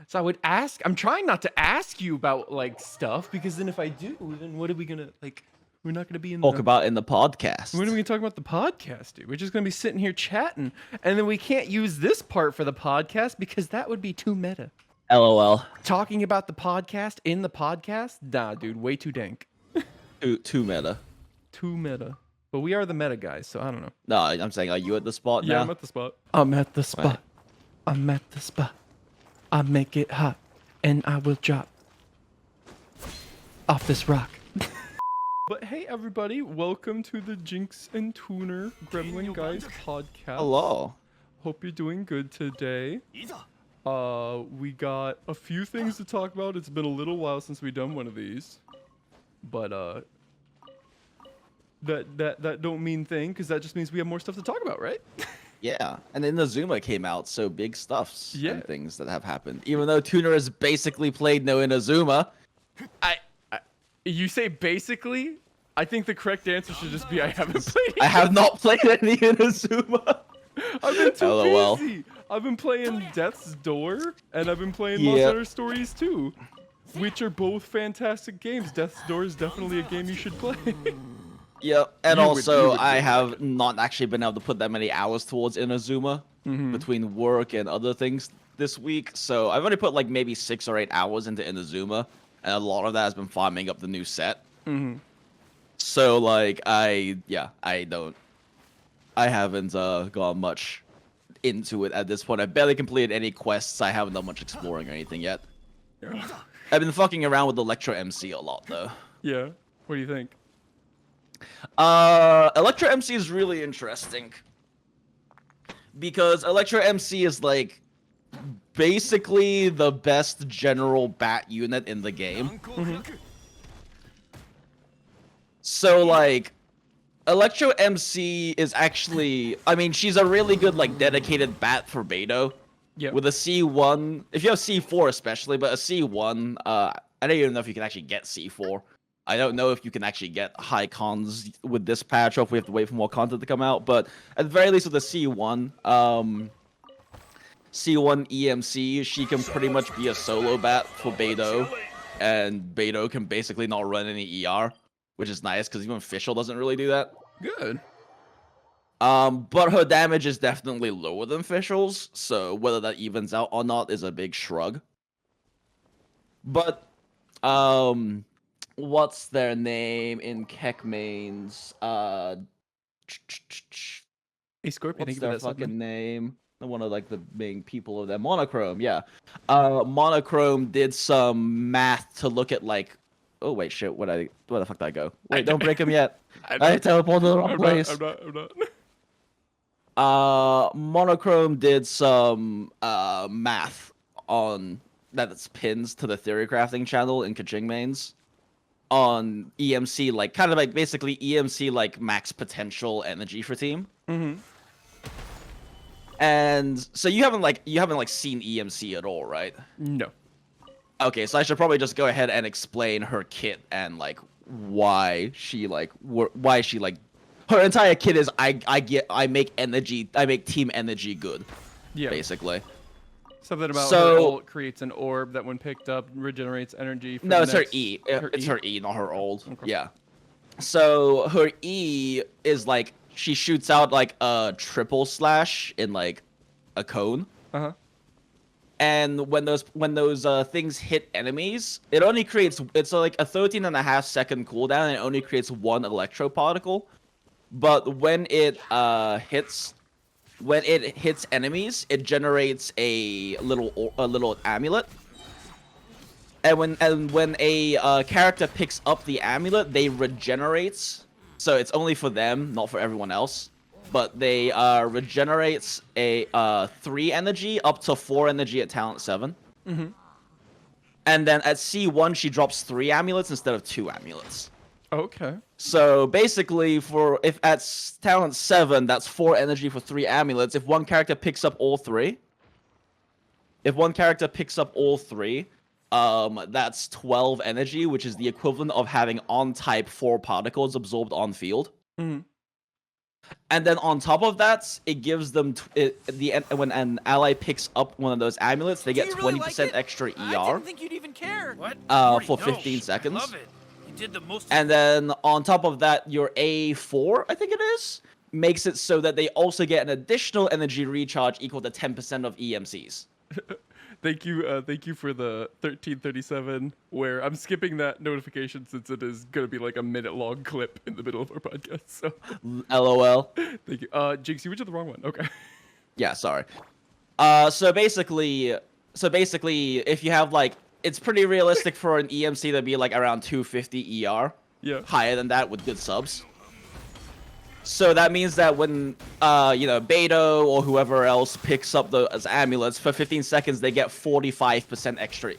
So I would ask. I'm trying not to ask you about like stuff because then if I do, then what are we gonna like? We're not gonna be in Talk about in the podcast. When are we gonna talk about the podcast, dude? We're just gonna be sitting here chatting, and then we can't use this part for the podcast because that would be too meta. LOL. Talking about the podcast in the podcast? Nah, dude, way too dank. Too meta. Too meta. But we are the meta guys, so I don't know. No, I'm saying, are you at the spot now? Yeah, I'm at the spot. I'm at the spot. Right. I'm at the spot. I make it hot, and I will drop off this rock. But hey, everybody, welcome to the Jinx and Tuner Gremlin Guys podcast. Hello. Hope you're doing good today. We got a few things to talk about. It's been a little while since we've done one of these, but that don't mean thing because that just means we have more stuff to talk about, right? Yeah, and then Inazuma came out, so big stuffs Yeah. and things that have happened. Even though Tuner has basically played no Inazuma. You say basically? I think the correct answer should just be I haven't played it. I have not played any Inazuma. I've been too LOL. busy. I've been playing Death's Door, and I've been playing Monster Hunter Stories 2, which are both fantastic games. Death's Door is definitely a game you should play. Yep, and You also would I do have not actually been able to put that many hours towards Inazuma between work and other things this week. So I've only put like maybe 6 or 8 hours into Inazuma, and a lot of that has been farming up the new set. So like I haven't gone much into it at this point. I barely completed any quests. I haven't done much exploring or anything yet. I've been fucking around with Electro MC a lot though. Yeah. What do you think? Electro MC is really interesting because Electro MC is like basically the best general bat unit in the game. So like Electro MC is actually, I mean, she's a really good like dedicated bat for Beidou. Yeah. With a C1, if you have C4 especially, but a C1, I don't even know if you can actually get C4. I don't know if you can actually get high cons with this patch or if we have to wait for more content to come out, but at the very least with the C1, C1 EMC, she can pretty much be a solo bat for Beidou, and Beidou can basically not run any ER, which is nice because even Fischl doesn't really do that. Good. But her damage is definitely lower than Fischl's, so whether that evens out or not is a big shrug. But, what's their name in Keck mains? Hey, Scorpion, What's thank you for their that fucking supplement. name? One of like the main people of that. Monochrome, yeah. Monochrome did some math to look at like, oh wait, shit, where the fuck did I go? Wait, don't break him yet. I teleported to the wrong place. I'm not. Monochrome did some math on that's pins to the theory crafting channel in Kaching mains on EMC, like kind of like basically EMC like max potential energy for team. And so you haven't seen EMC at all, right? No. Okay, so I should probably just go ahead and explain her kit and like why she like her entire kit is I make team energy good. Yeah. Basically. Something about So- her ult creates an orb that when picked up regenerates energy. For No, the it's her next- E. Her It's E? her E, not her ult. Okay. Yeah. So her E is like she shoots out like a triple slash in like a cone. Uh-huh. And when those things hit enemies, it's like a 13.5-second cooldown and it only creates 1 electro particle. But when it hits enemies, it generates a little amulet. And when a character picks up the amulet, they regenerate. So it's only for them, not for everyone else. But they regenerates a 3 energy up to 4 energy at talent 7. And then at C1 she drops 3 amulets instead of 2 amulets. Okay. So basically, if at talent 7, that's 4 energy for 3 amulets. If one character picks up all 3, that's 12 energy, which is the equivalent of having on type 4 particles absorbed on field. And then on top of that, it gives them when an ally picks up one of those amulets, they get 20% extra ER. I didn't think you'd even care. What? For 15 seconds. Love it. You did the most. And then on top of that, your A4, I think it is, makes it so that they also get an additional energy recharge equal to 10% of EMCs. Thank you for the 1337. Where I'm skipping that notification since it is gonna be like a minute-long clip in the middle of our podcast. So, LOL. thank you. Jinx, you went to the wrong one. Okay. Yeah, sorry. So basically, if you have like, it's pretty realistic for an EMC to be like around 250 ER. Yeah. Higher than that with good subs. So that means that when, Beto or whoever else picks up those amulets, for 15 seconds, they get 45% extra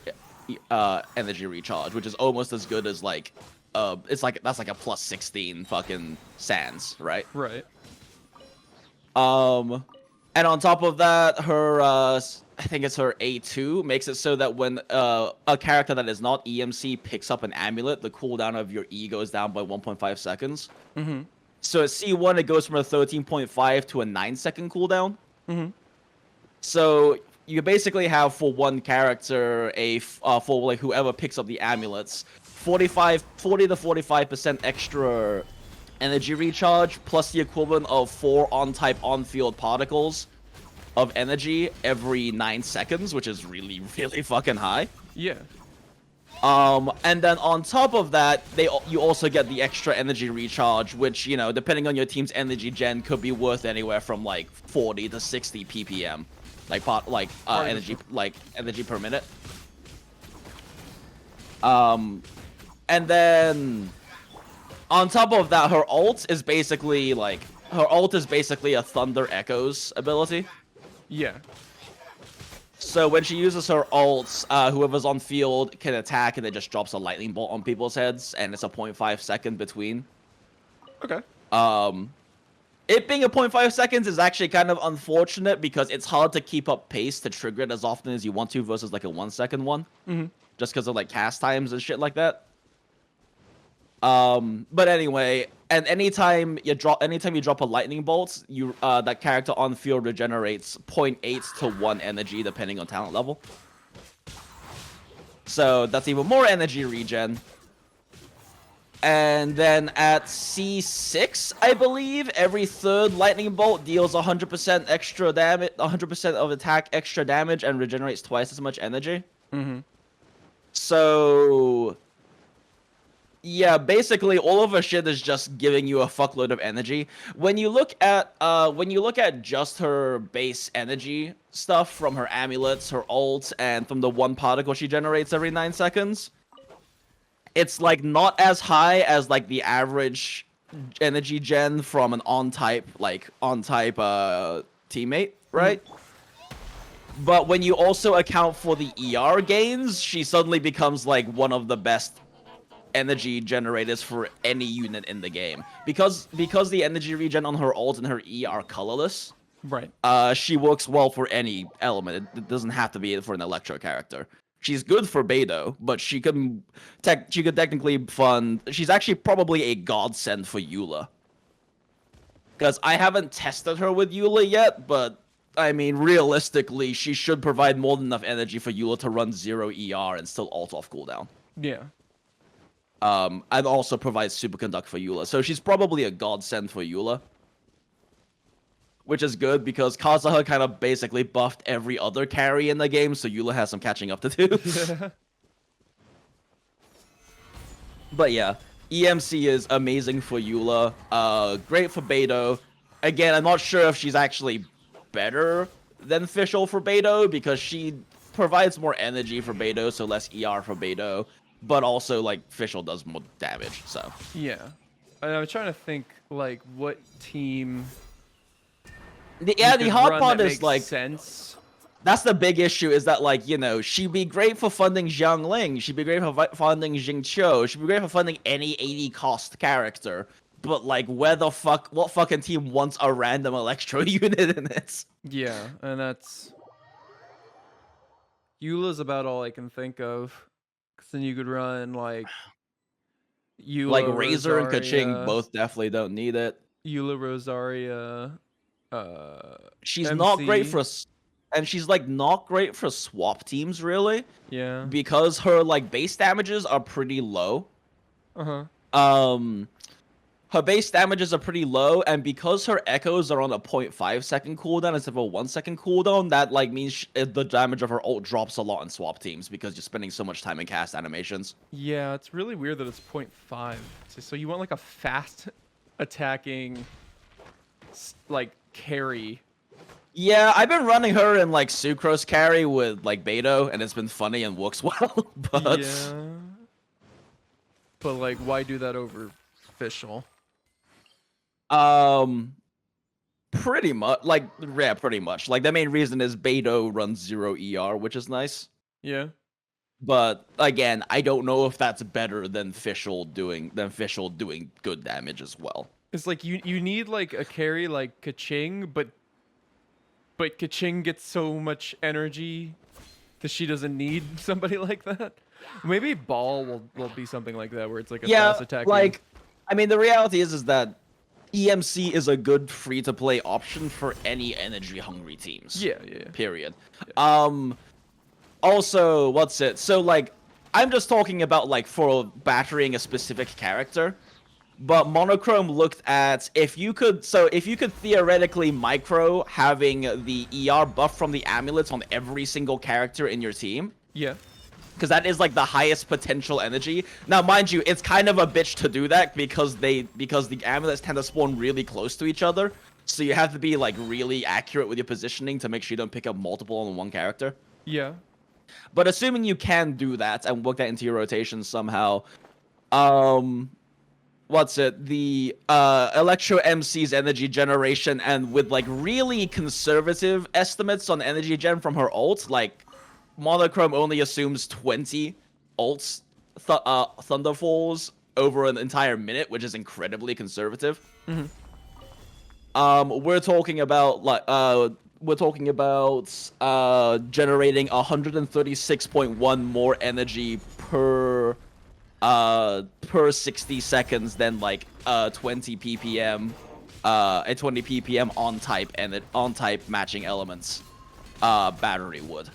energy recharge, which is almost as good as, like, that's like a plus 16 fucking sands, right? Right. And on top of that, her, I think it's her A2, makes it so that when a character that is not EMC picks up an amulet, the cooldown of your E goes down by 1.5 seconds. Mm-hmm. So at C1, it goes from a 13.5 to a 9-second cooldown. Mm-hmm. So you basically have for one character for like whoever picks up the amulets, 40 to 45% extra energy recharge plus the equivalent of 4 on-type on-field particles of energy every 9 seconds, which is really, really fucking high. Yeah. And then on top of that, you also get the extra energy recharge, which, depending on your team's energy gen, could be worth anywhere from like 40 to 60 ppm, energy per minute. And then on top of that, her ult is basically a Thunder Echoes ability. Yeah. So when she uses her ults, whoever's on field can attack, and it just drops a lightning bolt on people's heads, and it's a 0.5 second between. Okay. It being a 0.5 seconds is actually kind of unfortunate because it's hard to keep up pace to trigger it as often as you want to versus like a 1 second one. Mm-hmm. Just because of like cast times and shit like that. But anyway, and anytime you drop a lightning bolt, that character on field regenerates 0.8 to 1 energy depending on talent level. So that's even more energy regen. And then at C6, I believe, every third lightning bolt deals 100% extra damage, 100% of attack extra damage, and regenerates twice as much energy. Mm-hmm. So yeah, basically all of her shit is just giving you a fuckload of energy. When you look at just her base energy stuff from her amulets, her ult, and from the 1 particle she generates every 9 seconds, it's like not as high as like the average energy gen from an on-type teammate, right? But when you also account for the ER gains, she suddenly becomes like one of the best energy generators for any unit in the game. Because the energy regen on her ult and her E are colorless. Right. She works well for any element. It doesn't have to be for an Electro character. She's good for Beto, but she could technically fund. She's actually probably a godsend for Eula. Because I haven't tested her with Eula yet, but I mean, realistically, she should provide more than enough energy for Eula to run 0 ER and still ult off cooldown. Yeah. And also provides superconduct for Eula. So she's probably a godsend for Eula. Which is good because Kazuha kind of basically buffed every other carry in the game, so Eula has some catching up to do. Yeah. But yeah, EMC is amazing for Eula. Great for Beto. Again, I'm not sure if she's actually better than Fischl for Beto because she provides more energy for Beto, so less ER for Beto. But also, like, Fischl does more damage, so. Yeah. And I'm trying to think, like, what team... The hard part is, like... sense. That's the big issue, is that, like, she'd be great for funding Xiangling, she'd be great for funding Xingqiu, she'd be great for funding any 80-cost character. But, like, what fucking team wants a random Electro unit in it? Yeah, and that's... Eula's about all I can think of. Because then you could run, like... Eula, like, Razor and Rosaria. Kaching both definitely don't need it. Eula Rosaria. She's MC. not great for, and she's like not great for swap teams really, Yeah. because her like base damages are pretty low. Uh-huh. Her base damages are pretty low, and because her echoes are on a 0.5 second cooldown instead of a 1 second cooldown, that like means the damage of her ult drops a lot in swap teams because you're spending so much time in cast animations. Yeah, it's really weird that it's 0.5. So you want like a fast attacking like carry. Yeah, I've been running her in like sucrose carry with like Beto, and it's been funny and works well. But yeah. But like, why do that over Fischl? Pretty much, like, yeah, pretty much. Like, the main reason is Beto runs 0 ER, which is nice. Yeah. But again, I don't know if that's better than Fischl doing good damage as well. It's like you need like a carry like Kaching, but Kaching gets so much energy that she doesn't need somebody like that. Maybe Ball will be something like that, where it's like a fast attacking. Like, I mean, the reality is that EMC is a good free-to-play option for any energy-hungry teams. Yeah. Period. Yeah. Also, what's it? So, like, I'm just talking about, like, for battering a specific character. But Monochrome looked at if you could theoretically micro having the ER buff from the amulets on every single character in your team. Yeah. Because that is like the highest potential energy. Now, mind you, it's kind of a bitch to do that because the amulets tend to spawn really close to each other. So you have to be like really accurate with your positioning to make sure you don't pick up multiple on one character. Yeah. But assuming you can do that and work that into your rotation somehow, what's it? The Electro MC's energy generation, and with like really conservative estimates on energy gen from her ult, like Monochrome only assumes 20 ults, Thunderfalls over an entire minute, which is incredibly conservative. Mm-hmm. We're talking about like generating 136.1 more energy per 60 seconds than like 20 ppm a 20 ppm on type matching elements battery would,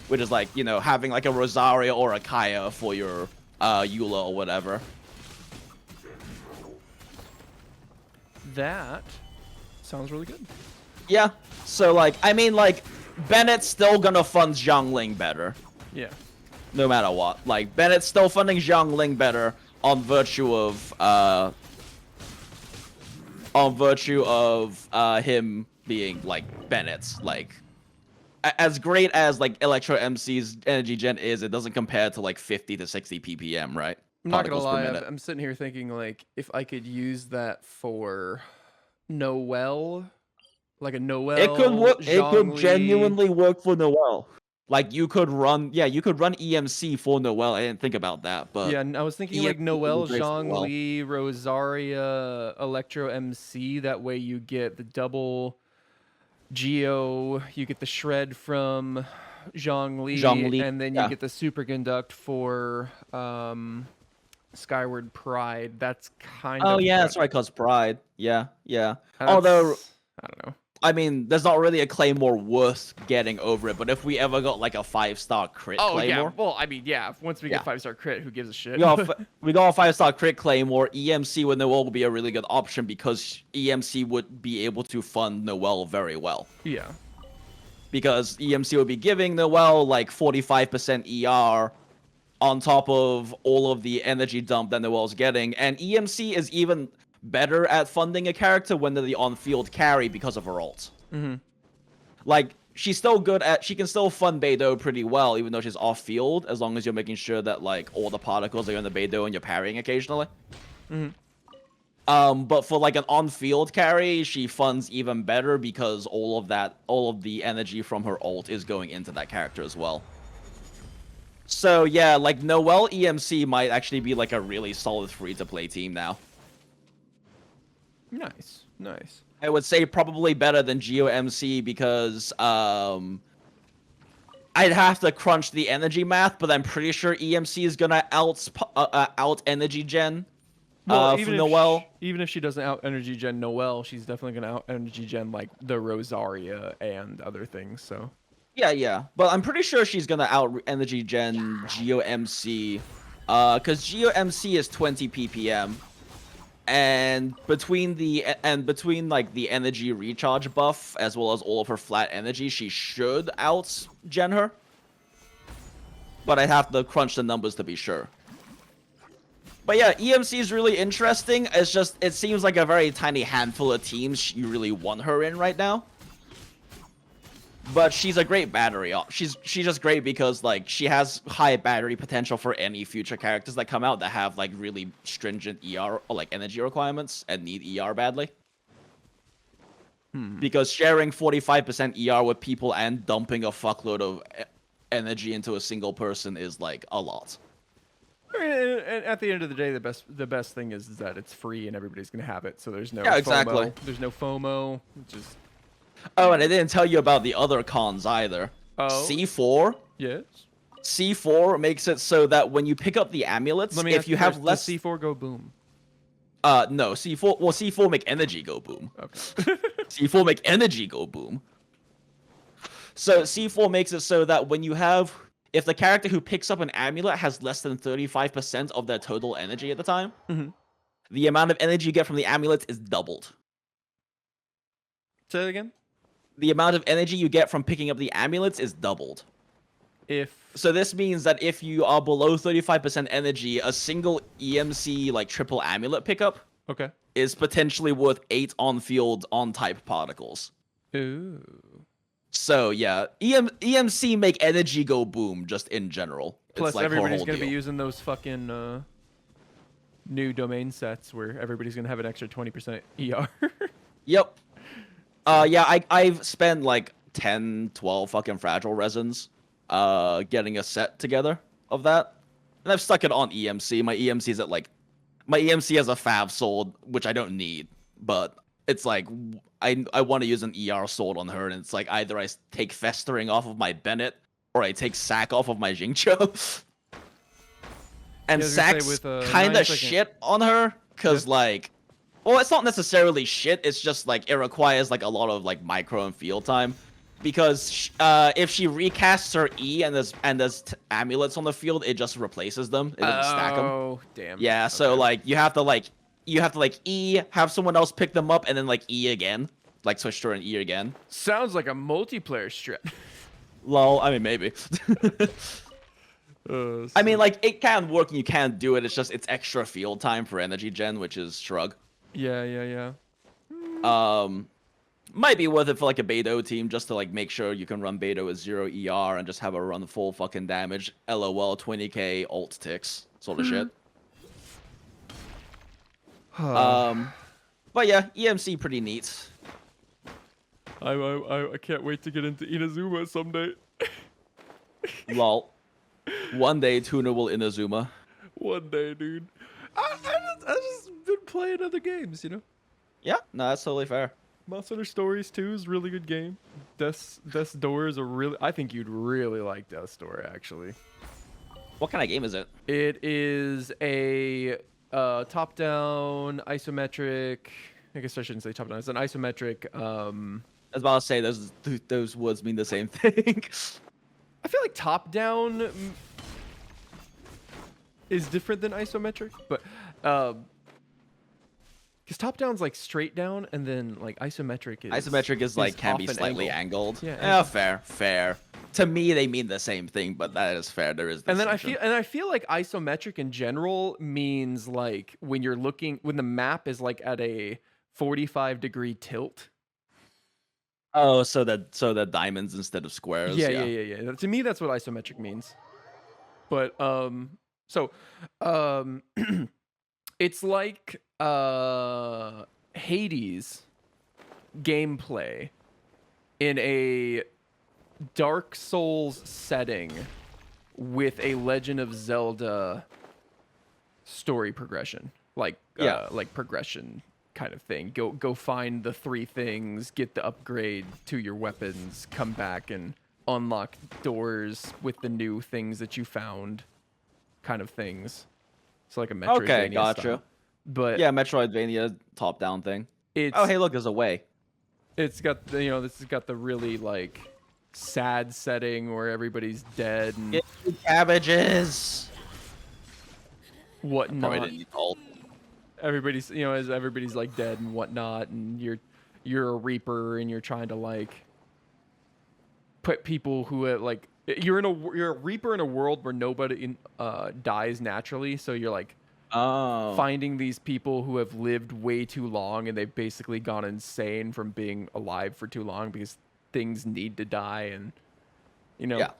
which is like, you know, having like a Rosaria or a Kaya for your Eula or whatever. That sounds really good. Yeah, so like, I mean, like, Bennett's still gonna fund Xiangling better. Yeah. No matter what. Like, Bennett's still funding Xiangling better on virtue of him being, like, Bennett's. Like, as great as, like, Electro MC's energy gen is, it doesn't compare to, like, 50 to 60 ppm, right? I'm not gonna lie, I'm sitting here thinking, like, if I could use that for Noelle, like a Noelle, it could work. It could Zhongli. genuinely work for Noelle. Like, you could run EMC for Noelle. I didn't think about that, but yeah, I was thinking like Noelle, Zhongli, Rosaria, Electro MC. That way you get the double Geo, you get the shred from Zhongli, and then you get the superconduct for Skyward Pride. That's kind of... Oh yeah, that's right, cause Pride. Yeah. Although, I don't know. I mean, there's not really a Claymore worth getting over it, but if we ever got like a 5-star crit Claymore... yeah, well, I mean, yeah, once we get 5-star crit, who gives a shit? we got a 5-star crit Claymore, EMC with Noelle would be a really good option because EMC would be able to fund Noelle very well. Yeah. Because EMC would be giving Noelle like 45% ER on top of all of the energy dump that Noelle's getting, and EMC is even better at funding a character when they're the on-field carry because of her ult. Mm-hmm. Like, she can still fund Beidou pretty well, even though she's off-field, as long as you're making sure that, like, all the particles are in the Beidou and you're parrying occasionally. Mm-hmm. But for, like, an on-field carry, she funds even better because all of the energy from her ult is going into that character as well. So, yeah, like, Noelle EMC might actually be, like, a really solid free-to-play team now. Nice. I would say probably better than Geo MC because I'd have to crunch the energy math, but I'm pretty sure EMC is gonna out energy gen Well, For Noelle, even if she doesn't out energy gen Noelle, she's definitely gonna out energy gen like the Rosaria and other things. So yeah. But I'm pretty sure she's gonna out energy gen Geo MC, because Geo MC is 20 ppm, and between like the energy recharge buff as well as all of her flat energy, she should out gen her. But I'd have to crunch the numbers to be sure. But yeah, EMC is really interesting. It's just, it seems like a very tiny handful of teams you really want her in right now. But she's a great battery. She's just great because like she has high battery potential for any future characters that come out that have like really stringent ER or like energy requirements and need ER badly. Because sharing 45% ER with people and dumping a fuckload of energy into a single person is like a lot. And at the end of the day, the best thing is that it's free and everybody's gonna have it. So there's no exactly. FOMO. There's no FOMO. Just Oh, and I didn't tell you about the other cons either. Oh. C4. Yes. C4 makes it so that when you pick up the amulets, if you have less does C4 go boom. No, C4. Well, C4 make energy go boom. Okay. C4 make energy go boom. So C4 makes it so that when you have, if the character who picks up an amulet has less than 35% of their total energy at the time, the amount of energy you get from the amulet is doubled. Say it again. The amount of energy you get from picking up the amulets is doubled. So this means that if you are below 35% energy, a single EMC like triple amulet pickup is potentially worth 8 on-field on-type particles. Ooh. So yeah, EMC make energy go boom just in general. Plus it's like everybody's gonna be using those fucking new domain sets where everybody's gonna have an extra 20% ER. Yep. Yeah, I've spent like 10, 12 fucking fragile resins getting a set together of that. And I've stuck it on EMC. My EMC's at like, my EMC has a Fav sword, which I don't need, but it's like, I want to use an ER sword on her, and it's like either I take Festering off of my Bennett, or I take Sack off of my Jingcho. And Sack's kind of shit on her, because like, well, it's not necessarily shit, it's just like, it requires like a lot of like micro and field time. Because if she recasts her E and there's amulets on the field, it just replaces them. It doesn't stack them. Oh, damn. Yeah, so like you have to like E, have someone else pick them up, and then like E again, like switch to her and E again. Sounds like a multiplayer strat. Lol. I mean, maybe. I mean, like it can work and you can do it. It's just it's extra field time for energy gen, which is shrug. Yeah. Might be worth it for like a Beto team just to like make sure you can run Beto with 0 ER and just have her run full fucking damage. LOL 20k alt ticks sort of shit. But yeah, EMC pretty neat. I can't wait to get into Inazuma someday. Lol. One day Tuna will Inazuma. One day, dude. I just been playing other games, you know. Yeah, no, that's totally fair. Monster Hunter Stories 2 is a really good game. Death's Door is I think you'd really like Death's Door, actually. What kind of game is it? It is a top-down isometric. I guess I shouldn't say top-down. It's an isometric. I was about to say those words mean the same thing. I feel like top-down is different than isometric, but because top-down's like straight down, and then like isometric is like can be slightly angled. Yeah, fair. To me, they mean the same thing, but that is fair. There is. And then I feel like isometric in general means like when the map is like at a 45-degree tilt. Oh, so that diamonds instead of squares. Yeah. To me, that's what isometric means. But it's like Hades gameplay in a Dark Souls setting with a Legend of Zelda story progression, like progression kind of thing. Go find the 3 things, get the upgrade to your weapons, come back and unlock doors with the new things that you found, kind of things. It's like a Metroidvania gotcha. style. But Yeah, Metroidvania top-down thing. it's Oh, hey, look, there's a way. it's got the, this has got the really like sad setting where everybody's dead and Get the cabbages. Probably whatnot. didn't need all. Everybody's as everybody's like dead and whatnot, and you're a reaper and you're trying to like put people who like you're a reaper in a world where nobody dies naturally, so you're like Oh. finding these people who have lived way too long and they've basically gone insane from being alive for too long because things need to die, and Yeah.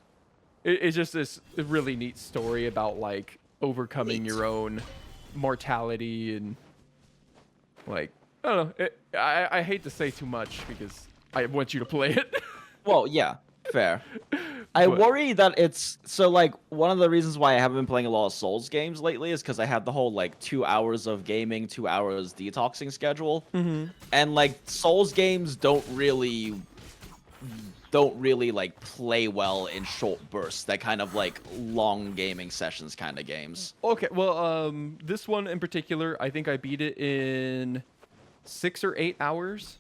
it's just this really neat story about like overcoming your own mortality and like I don't know. I hate to say too much because I want you to play it. Well, yeah, fair. I But- worry that it's so like one of the reasons why I haven't been playing a lot of Souls games lately is because I have the whole like 2 hours of gaming, 2 hours detoxing schedule, and like Souls games don't really like play well in short bursts. That kind of like long gaming sessions kind of games. Okay, well, this one in particular, I think I beat it in 6 or 8 hours.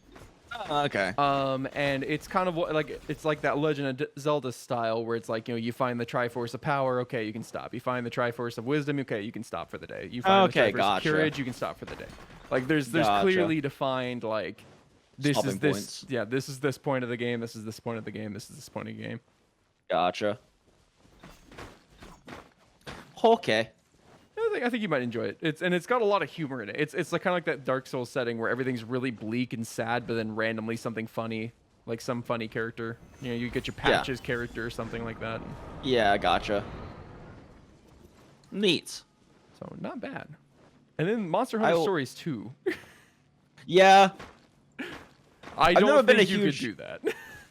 Okay. And it's kind of like it's like that Legend of Zelda style where it's like you find the Triforce of Power, okay, you can stop. You find the Triforce of Wisdom, okay, you can stop for the day. You find Okay, the Triforce gotcha. of Courage, you can stop for the day. Like there's Gotcha. clearly defined like this Stopping is this points. yeah this is this point of the game, this is this point of the game, this is this point of the game. Gotcha. Okay. I think you might enjoy it. It's got a lot of humor in it. It's like kind of like that Dark Souls setting where everything's really bleak and sad, but then randomly something funny, like some funny character. You get your Patches character or something like that. Yeah, gotcha. Neat. So not bad. And then Monster Hunter Stories 2. Yeah, I don't never been think a you huge- could do that.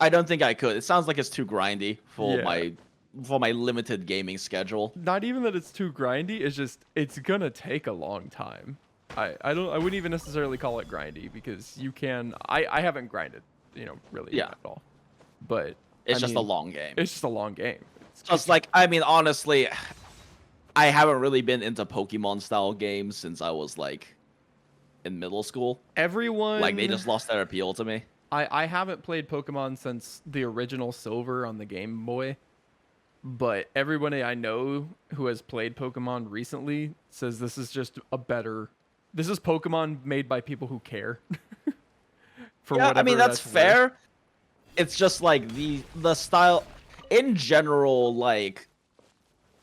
I don't think I could. It sounds like it's too grindy for Yeah. my limited gaming schedule. Not even that it's too grindy. It's just it's gonna take a long time. I wouldn't even necessarily call it grindy because you can. I haven't grinded, really Yeah. at all. But It's I just a mean, long game. It's just a long game. Just like, I mean, honestly, I haven't really been into Pokemon style games since I was like in middle school. Everyone Like they just lost their appeal to me. I haven't played Pokemon since the original Silver on the Game Boy, but everybody I know who has played Pokemon recently says this is just this is Pokemon made by people who care. For Yeah, I mean whatever that's worth. fair. It's just like the style in general, like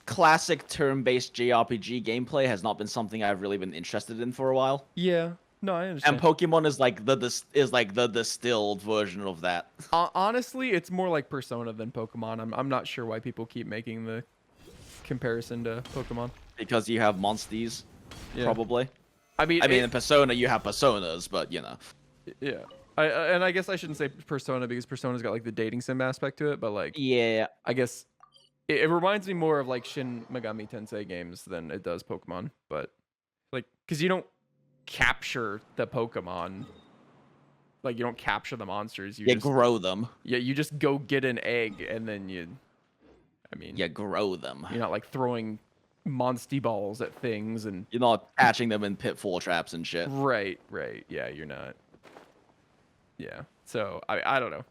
classic turn-based JRPG gameplay has not been something I've really been interested in for a while. Yeah, no, I understand. And Pokemon is like the distilled version of that. Honestly, it's more like Persona than Pokemon. I'm not sure why people keep making the comparison to Pokemon. Because you have Monsties, Yeah. probably. I mean, in Persona you have Personas, but yeah. And I guess I shouldn't say Persona because Persona's got like the dating sim aspect to it, but like Yeah. I guess it reminds me more of like Shin Megami Tensei games than it does Pokemon. But like, because you don't capture the Pokemon, like you don't capture the monsters. You You just, grow them. yeah, you just go get an egg and then you grow them. you're not like throwing Monsty balls at things and You're not catching them in pitfall traps and shit. right, yeah, you're not. Yeah, so I don't know.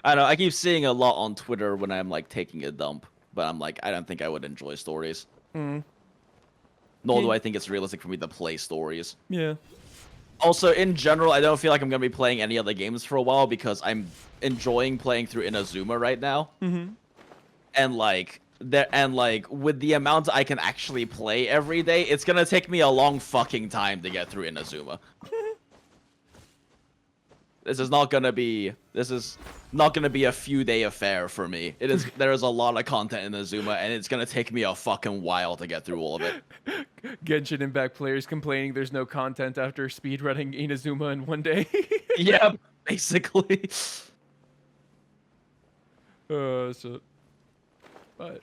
I know, I keep seeing a lot on Twitter when I'm like taking a dump, but I'm like, I don't think I would enjoy stories. Mm. Nor do Yeah. I think it's realistic for me to play stories. Yeah. Also, in general, I don't feel like I'm gonna be playing any other games for a while because I'm enjoying playing through Inazuma right now. Mm-hmm. And like with the amount I can actually play every day, it's gonna take me a long fucking time to get through Inazuma. This is not gonna be a few day affair for me. There is a lot of content in Inazuma, and it's gonna take me a fucking while to get through all of it. Genshin Impact players complaining there's no content after speedrunning Inazuma in one day. Yeah, basically. So, but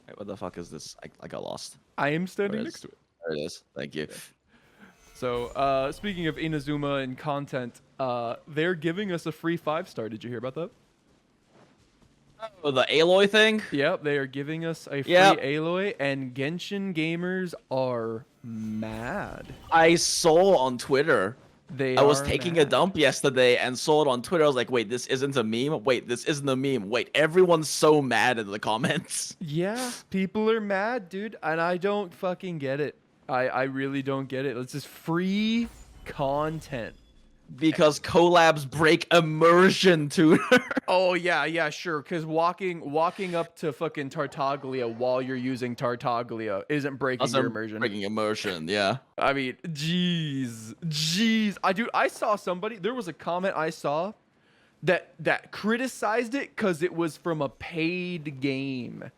Wait, what the fuck is this? I got lost. I am standing Where next is- to it. There it is. Thank you. So, speaking of Inazuma and content, they're giving us a free 5-star. Did you hear about that? Oh, the Aloy thing? Yep, they are giving us a free Yep. Aloy, and Genshin gamers are mad. I saw on Twitter. I was taking a mad. dump yesterday and saw it on Twitter. I was like, wait, this isn't a meme? Wait, this isn't a meme. Wait, everyone's so mad in the comments. Yeah, people are mad, dude, and I don't fucking get it. I really don't get it. It's just free content. Because collabs break immersion, tutor. Oh yeah, sure. Because walking up to fucking Tartaglia while you're using Tartaglia isn't breaking your immersion. Breaking immersion, yeah. I mean, jeez. I saw somebody. There was a comment I saw that criticized it because it was from a paid game.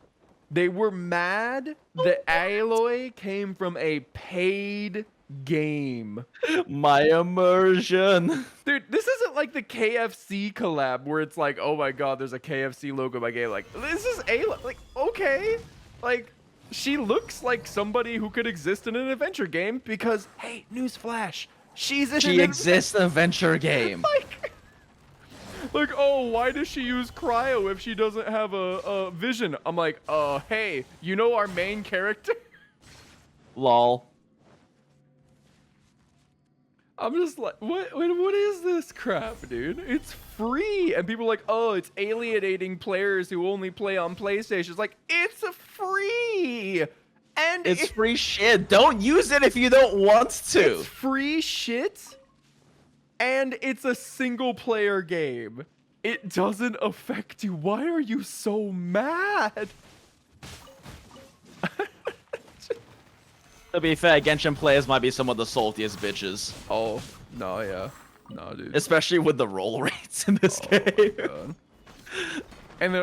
They were mad that Aloy came from a paid game. My immersion. Dude, this isn't like the KFC collab where it's like, oh my god, there's a KFC logo by game. Like, this is Aloy. Like, okay. Like, she looks like somebody who could exist in an adventure game because, hey, newsflash, she exists in an adventure game. Like, oh, why does she use cryo if she doesn't have a vision? I'm like, hey, you know our main character? Lol. I'm just like, what is this crap, dude? It's free. And people are like, oh, it's alienating players who only play on PlayStation. It's like, it's free. And it's free shit. Don't use it if you don't want to. It's free shit. And it's a single player game. It doesn't affect you. Why are you so mad? To be fair, Genshin players might be some of the saltiest bitches. Oh, no, yeah. No, dude. Especially with the roll rates in this game. God. And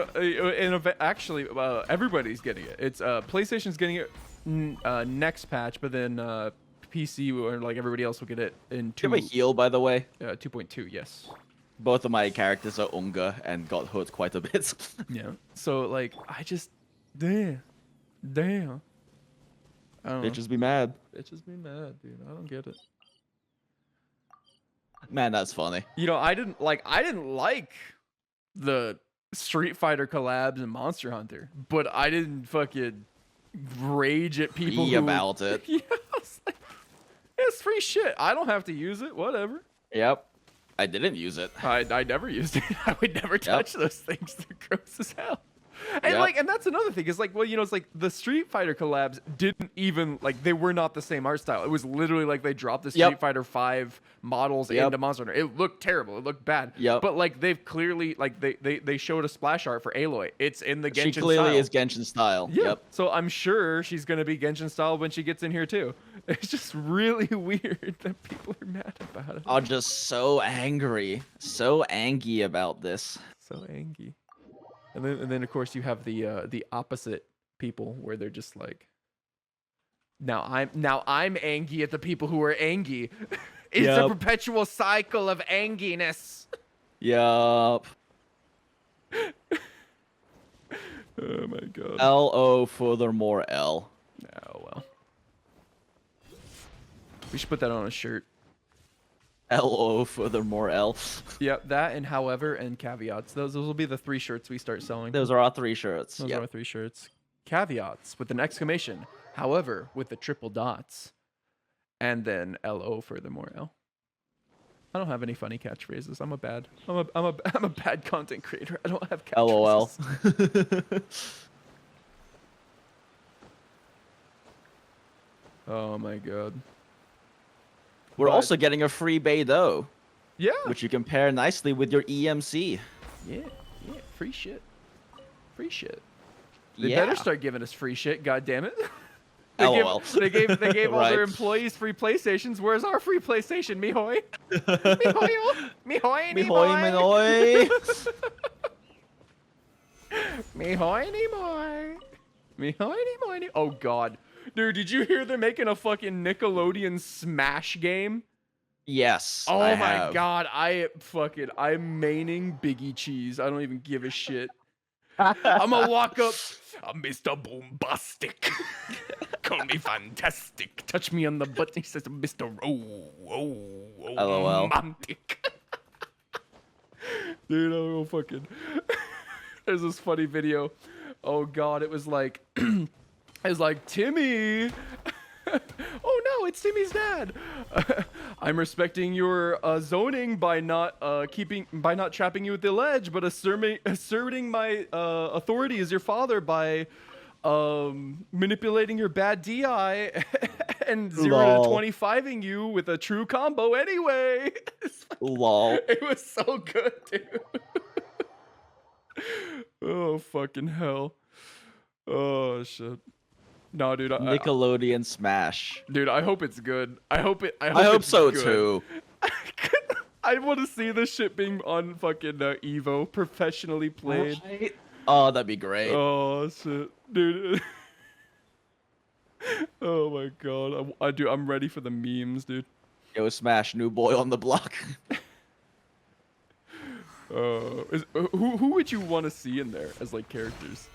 actually, everybody's getting it. It's PlayStation's getting it next patch, but then PC or like everybody else will get it in 2. Do you have a heal, by the way? 2.2, yes. Both of my characters are Unga and got hurt quite a bit. Yeah. So like, I just, damn. I don't know. Bitches be mad. Bitches be mad, dude. I don't get it. Man, that's funny. You know, I didn't like the Street Fighter collabs and Monster Hunter, but I didn't fucking rage at people about it. Yeah, it's free shit. I don't have to use it. Whatever. Yep. I didn't use it. I never used it. I would never touch those things. They're gross as hell. And like, and that's another thing is like, well, you know, it's like the Street Fighter collabs didn't even like, they were not the same art style. It was literally like they dropped the Street Fighter 5 models into Monster Hunter. It looked terrible. It looked bad. But like they've clearly like they showed a splash art for Aloy. It's in the Genshin style. She clearly is Genshin style. Yeah. So I'm sure she's gonna be Genshin style when she gets in here too. It's just really weird that people are mad about it. Are just so angry, so angry about this. So angry. And then of course you have the opposite people where they're just like, now I'm angry at the people who are angry. It's a perpetual cycle of anginess. Yup. Oh my god. L-O furthermore L. Oh well. We should put that on a shirt. L-O furthermore L. Yep, that and however and caveats. Those will be the 3 shirts we start selling. Those are our 3 shirts. Those are our 3 shirts. Caveats with an exclamation. However, with the triple dots. And then L-O furthermore L. I don't have any funny catchphrases. I'm a bad content creator. I don't have catchphrases. LOL. Oh my god. We're also getting a free Beidou. Yeah. Which you can pair nicely with your EMC. Yeah. Free shit. Free shit. They better start giving us free shit, god damn it. LOL. They gave all Right. their employees free PlayStations. Where's our free PlayStation, mihoy? Mihoy, mihoy, Mihoy, mihoy, mihoy. Oh god. Dude, did you hear they're making a fucking Nickelodeon Smash game? Yes. Oh I my have. god, I'm maining Biggie Cheese. I don't even give a shit. I'm gonna walk up. I'm Mr. Boombastic. Call me fantastic. Touch me on the butt. He says, Mr. LOL. Romantic. Dude, I'm gonna fucking. There's this funny video. Oh God, it was like, Timmy. Oh no, it's Timmy's dad. I'm respecting your zoning by not trapping you at the ledge, but asserting my authority as your father by manipulating your bad DI and 0 to 25ing you with a true combo anyway. Lol. It was so good, dude. Oh fucking hell. Oh shit. No, dude. Nickelodeon Smash. Dude, I hope it's good. I hope hope so good. too. I want to see this shit being on fucking Evo, professionally played. Right? Oh, that'd be great. Oh shit, dude. Oh my god, I'm ready for the memes, dude. Yo, Smash, new boy on the block. Who would you want to see in there as like characters?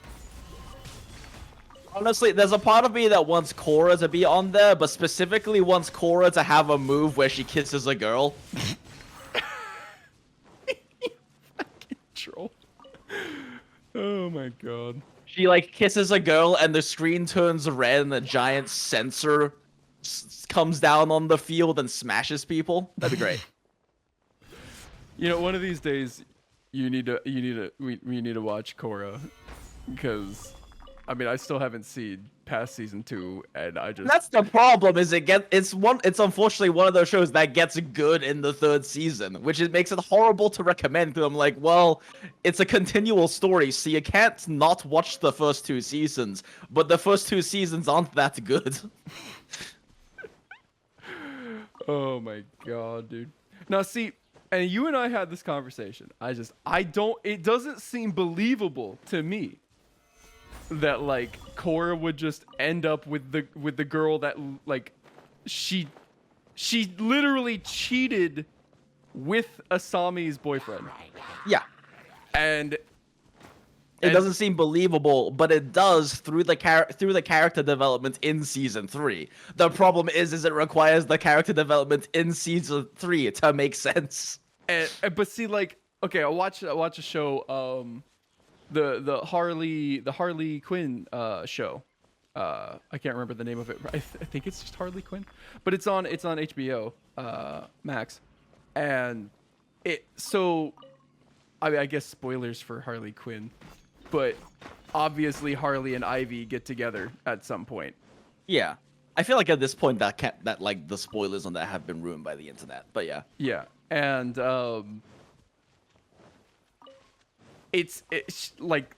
Honestly, there's a part of me that wants Korra to be on there, but specifically wants Korra to have a move where she kisses a girl. Fucking troll. Oh my god. She like kisses a girl and the screen turns red and the giant sensor comes down on the field and smashes people. That'd be great. You know, one of these days, we need to watch Korra, because, I mean, I still haven't seen past season 2, and I just. That's the problem. Is it's unfortunately one of those shows that gets good in the 3rd season, which makes it horrible to recommend. Because I'm like, well, it's a continual story, so you can't not watch the first 2 seasons. But the first 2 seasons aren't that good. Oh my god, dude. Now see. And you and I had this conversation. It doesn't seem believable to me that like Korra would just end up with the girl that like she literally cheated with Asami's boyfriend. Yeah. And it doesn't seem believable, but it does through the character development in season 3. The problem is it requires the character development in season 3 to make sense. But see, like, okay, I watch a show, the Harley Quinn show. I can't remember the name of it. I think it's just Harley Quinn, but it's on HBO Max, and I guess spoilers for Harley Quinn, but obviously Harley and Ivy get together at some point. Yeah. I feel like at this point that like the spoilers on that have been ruined by the internet. But yeah. Yeah. And it's like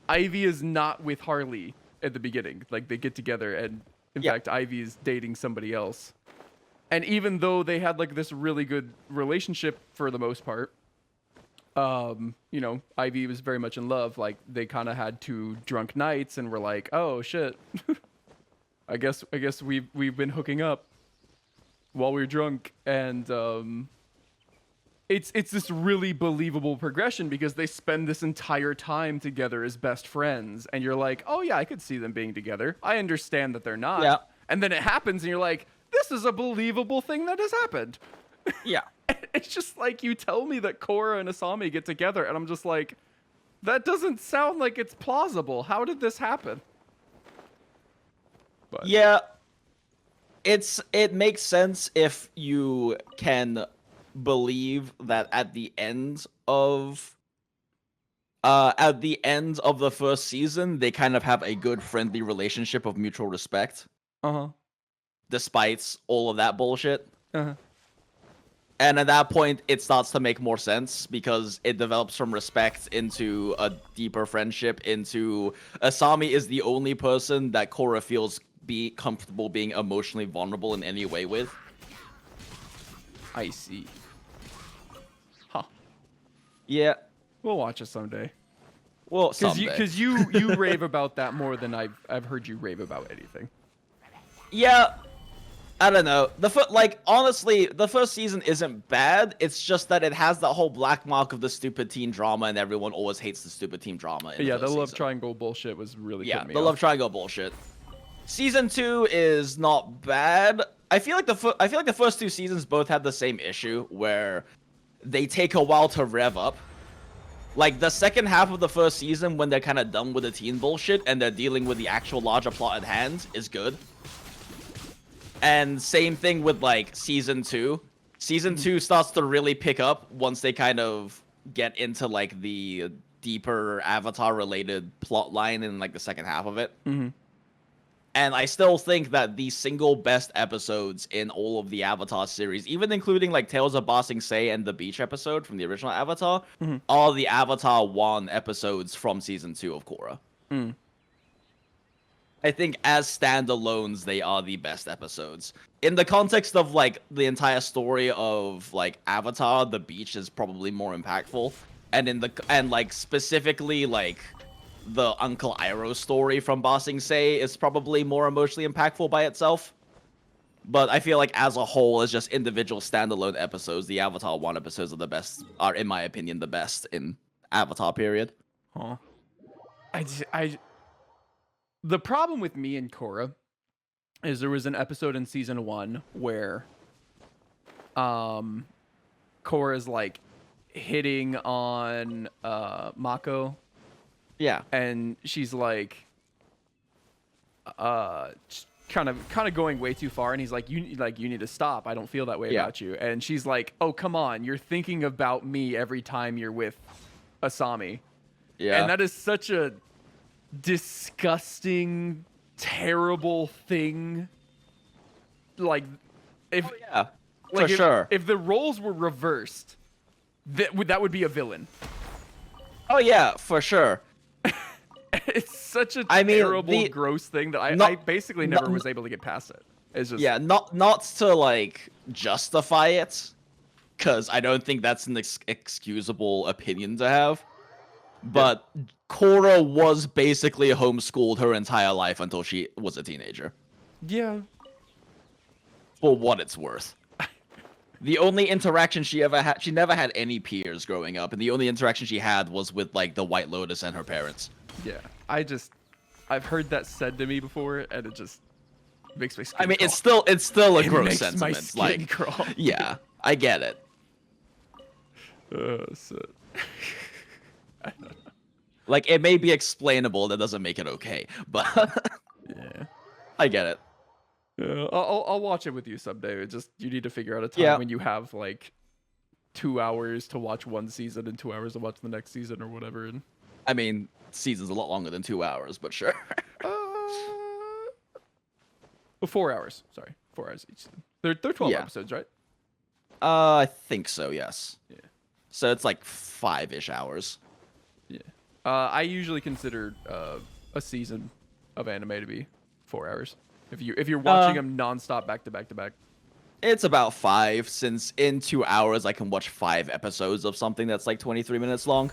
Ivy is not with Harley at the beginning. Like they get together, and in fact Ivy is dating somebody else. And even though they had like this really good relationship for the most part, you know, Ivy was very much in love. Like they kind of had 2 drunk nights and were like, oh shit. I guess we've been hooking up while we were drunk, and it's this really believable progression because they spend this entire time together as best friends, and you're like, oh yeah, I could see them being together. I understand that they're not. Yeah. And then it happens, and you're like, this is a believable thing that has happened. Yeah. It's just like you tell me that Korra and Asami get together, and I'm just like, that doesn't sound like it's plausible. How did this happen? But. Yeah, it makes sense if you can believe that at the end of the first season they kind of have a good friendly relationship of mutual respect. Despite all of that bullshit. And at that point it starts to make more sense because it develops from respect into a deeper friendship, into Asami is the only person that Korra feels comfortable being emotionally vulnerable in any way with. I see. Huh. Yeah. We'll watch it someday. Well, someday. Because you rave about that more than I've heard you rave about anything. Yeah. I don't know. Honestly, the first season isn't bad. It's just that it has that whole black mark of the stupid teen drama, and everyone always hates the stupid teen drama. Yeah, the love triangle bullshit was really putting me off. Love triangle bullshit. Season 2 is not bad. I feel like the first 2 seasons both had the same issue where they take a while to rev up. Like, the second half of the first season, when they're kind of done with the teen bullshit and they're dealing with the actual larger plot at hand, is good. And same thing with, like, Season 2. Season 2 starts to really pick up once they kind of get into, like, the deeper Avatar-related plot line in, like, the second half of it. Mm-hmm. And I still think that the single best episodes in all of the Avatar series, even including like Tales of Ba Sing Se and the beach episode from the original Avatar, are the Avatar 1 episodes from Season 2 of Korra. Mm. I think as standalones, they are the best episodes. In the context of like the entire story of like Avatar, the beach is probably more impactful. And like specifically like the Uncle Iroh story from Ba Sing Se is probably more emotionally impactful by itself. But I feel like as a whole, as just individual standalone episodes, the Avatar 1 episodes are, in my opinion, the best in Avatar period. Huh. The problem with me and Korra is there was an episode in season 1 where Korra is like hitting on Mako. Yeah. And she's like kind of going way too far, and he's like, you need to stop. I don't feel that way about you. And she's like, oh, come on, you're thinking about me every time you're with Asami. Yeah. And that is such a disgusting, terrible thing. Like, if for sure. If the roles were reversed, that would be a villain. Oh yeah, for sure. It's such a terrible, gross thing that I basically never was able to get past it. It's just not to like justify it, because I don't think that's an excusable opinion to have. But Korra was basically homeschooled her entire life until she was a teenager. Yeah. For what it's worth. The only interaction she ever had, she never had any peers growing up, and the only interaction she had was with like the White Lotus and her parents. Yeah, I've heard that said to me before, and it just makes my skin crawl. It's still a gross sentiment. My skin like, crawl. Yeah, I get it. Like, it may be explainable, that doesn't make it okay, but yeah, I get it. Yeah, I'll watch it with you someday. It's just you need to figure out a time when you have like 2 hours to watch one season and 2 hours to watch the next season or whatever. And I mean, season's a lot longer than 2 hours, but sure. 4 hours. Sorry, 4 hours each season. They're 12 episodes, right? I think so. Yes. Yeah. So it's like 5-ish hours. Yeah. I usually consider a season of anime to be 4 hours. If you're watching them nonstop back to back to back. It's about 5, since in 2 hours I can watch 5 episodes of something that's like 23 minutes long.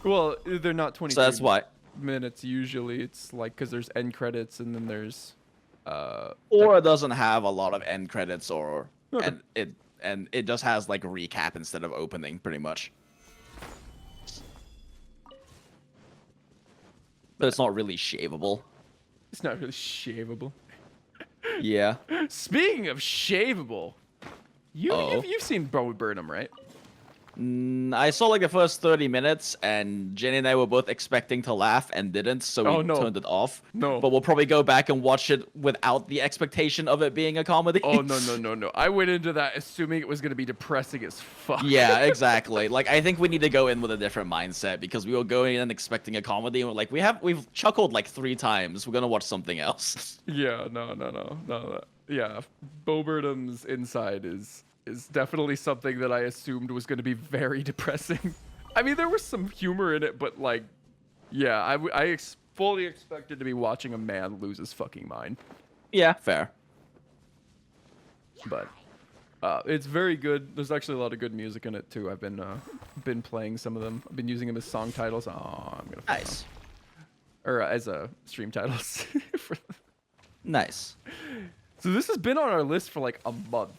Well, they're not 23 so that's why minutes usually. It's like because there's end credits and then there's or it doesn't have a lot of end credits, or and it just has like a recap instead of opening, pretty much. But it's not really shavable. It's not really shavable. Yeah. Speaking of shavable, you've seen Bo Burnham, right? I saw like the first 30 minutes, and Jenny and I were both expecting to laugh and didn't, so we turned it off. No. But we'll probably go back and watch it without the expectation of it being a comedy. Oh, no. I went into that assuming it was going to be depressing as fuck. Yeah, exactly. Like, I think we need to go in with a different mindset, because we were going in expecting a comedy, and we're like, we've chuckled like 3 times. We're going to watch something else. Yeah, no. Yeah, Bo Burnham's inside is definitely something that I assumed was going to be very depressing. I mean, there was some humor in it, but like, yeah, I fully expected to be watching a man lose his fucking mind. Yeah, fair. But it's very good. There's actually a lot of good music in it too. I've been playing some of them. I've been using them as song titles. Oh, I'm gonna nice. Or as stream titles. Nice. So this has been on our list for like a month.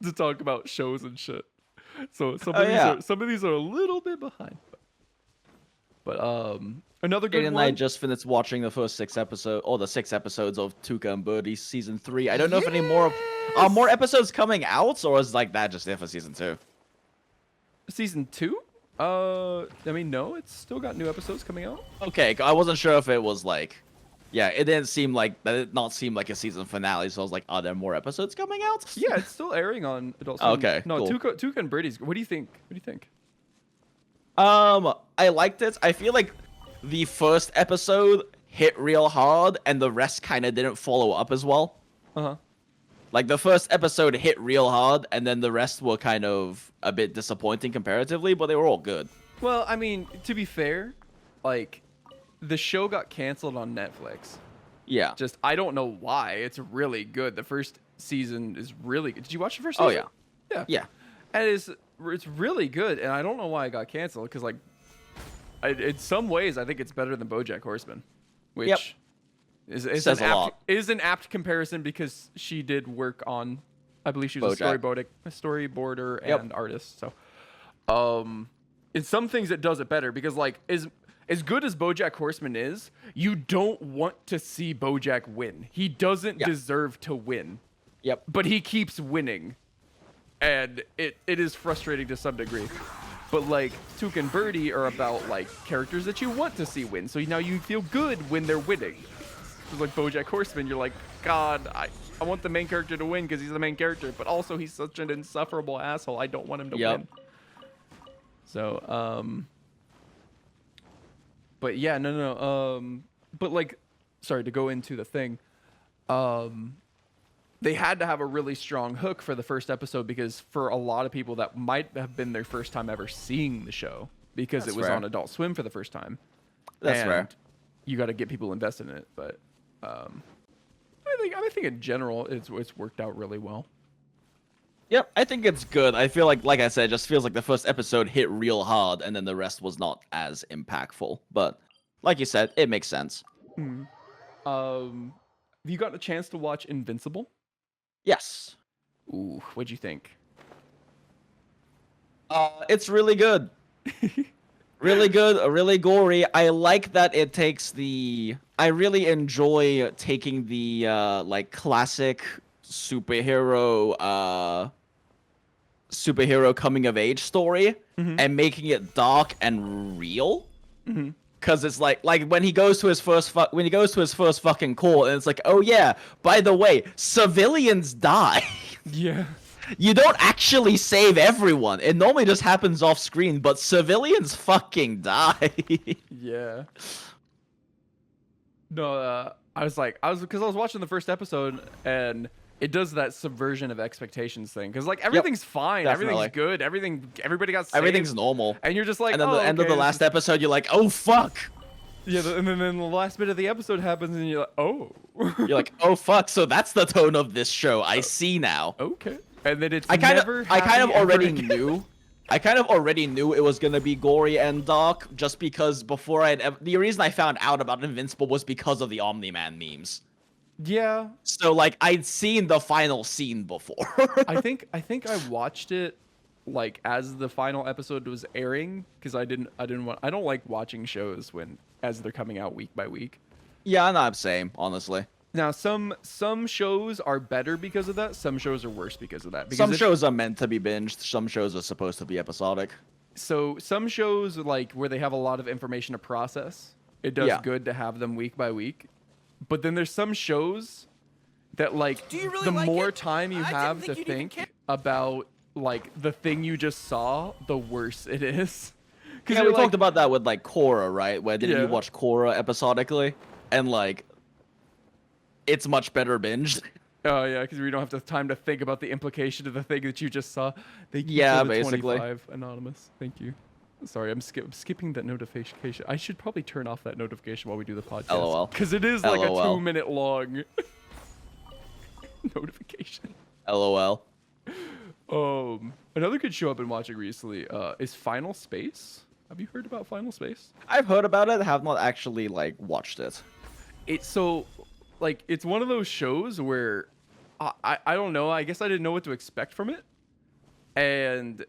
To talk about shows and shit. So some of these are a little bit behind. But another good one. I just finished watching the first 6 episodes, or the 6 episodes of Tuca and Birdie season 3. I don't know if any more are more episodes coming out, or is like that just it for season 2? Season 2? I mean, no, it's still got new episodes coming out. Okay, I wasn't sure if it was like, yeah, it didn't seem like that. Did not seem like a season finale. So I was like, are there more episodes coming out? Yeah, it's still airing on Adult Swim. Okay, No, cool. Tuca and Brady's. What do you think? What do you think? I liked it. I feel like the first episode hit real hard, and the rest kind of didn't follow up as well. Uh-huh. Like the first episode hit real hard, and then the rest were kind of a bit disappointing comparatively, but they were all good. Well, I mean, to be fair, like, the show got canceled on Netflix. Yeah. Just, I don't know why. It's really good. The first season is really good. Did you watch the first Oh season? yeah. Yeah. Yeah. And it's really good, and I don't know why it got canceled, because, like, in some ways, I think it's better than BoJack Horseman, which Yep. is Says a lot. an apt comparison because she did work on, I believe she was a storyboarder Yep. and artist. So, in some things it does it better because, like, as good as BoJack Horseman is, you don't want to see BoJack win. He doesn't deserve to win. Yep. But he keeps winning. And it is frustrating to some degree. But, like, Tuca and Birdie are about, like, characters that you want to see win. So now you feel good when they're winning. Like BoJack Horseman, you're like, God, I want the main character to win because he's the main character. But also he's such an insufferable asshole. I don't want him to win. So, but yeah, no. But, like, sorry, to go into the thing. They had to have a really strong hook for the first episode because for a lot of people that might have been their first time ever seeing the show because it was on Adult Swim for the first time. That's rare. You got to get people invested in it, but I think in general it's worked out really well. Yep, I think it's good. I feel like I said, it just feels like the first episode hit real hard, and then the rest was not as impactful. But like you said, it makes sense. Have you gotten a chance to watch Invincible? Yes. Ooh, what'd you think? It's really good. Really good, really gory. I like that it takes I really enjoy taking the like classic superhero coming of age story and making it dark and real. Cause it's like when he goes to his first fucking call, and it's like, oh yeah, by the way, civilians die. Yeah. You don't actually save everyone. It normally just happens off screen, but civilians fucking die. Yeah. No, I was watching the first episode, and it does that subversion of expectations thing. Because, like, everything's fine, definitely. everything's good, everybody got saved. Everything's normal. And you're just like, And then oh, the end of okay, the last episode, you're like, oh fuck. Yeah, and then the last bit of the episode happens, and you're like, oh. You're like, oh fuck. So that's the tone of this show. I see now. Okay. And then it's I kind of already knew. I kind of already knew it was gonna be gory and dark, just because the reason I found out about Invincible was because of the Omni-Man memes. Yeah. So like I'd seen the final scene before. I think I watched it like as the final episode was airing because I don't like watching shows as they're coming out week by week. Yeah, no, same, honestly. Now some shows are better because of that. Some shows are worse because of that. Because some shows are meant to be binged. Some shows are supposed to be episodic. So some shows like where they have a lot of information to process, it does good to have them week by week. But then there's some shows that like the more time you have to think about like the thing you just saw, the worse it is. Yeah, we talked about that with like Korra, right? Where didn't you watch Korra episodically? And like it's much better binged. Oh yeah, because we don't have the time to think about the implication of the thing that you just saw. Thank you yeah, for the basically. 25, Anonymous. Thank you. Sorry, I'm skipping that notification. I should probably turn off that notification while we do the podcast. LOL. Because it is like a 2-minute long notification. LOL. Another good show I've been watching recently is Final Space. Have you heard about Final Space? I've heard about it, have not actually like watched it. It's one of those shows where I don't know. I guess I didn't know what to expect from it, and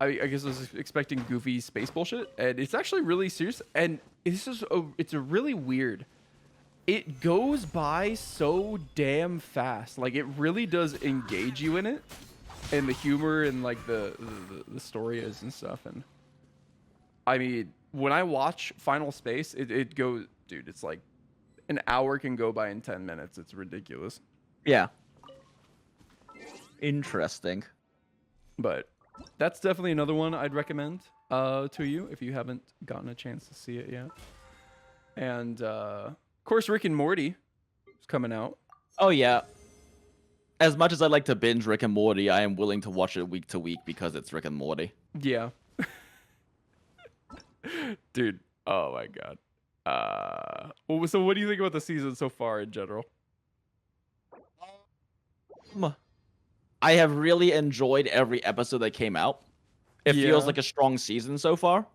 I guess I was expecting goofy space bullshit, and it's actually really serious. And it's a really weird. It goes by so damn fast. Like it really does engage you in it, and the humor and like the story is and stuff. And I mean, when I watch Final Space, it goes, dude, it's like an hour can go by in 10 minutes. It's ridiculous. Yeah. Interesting. But that's definitely another one I'd recommend to you if you haven't gotten a chance to see it yet. And of course, Rick and Morty is coming out. Oh yeah. As much as I like to binge Rick and Morty, I am willing to watch it week to week because it's Rick and Morty. Yeah. Dude, oh my god. So what do you think about the season so far in general? I have really enjoyed every episode that came out. It feels Yeah. like a strong season so far.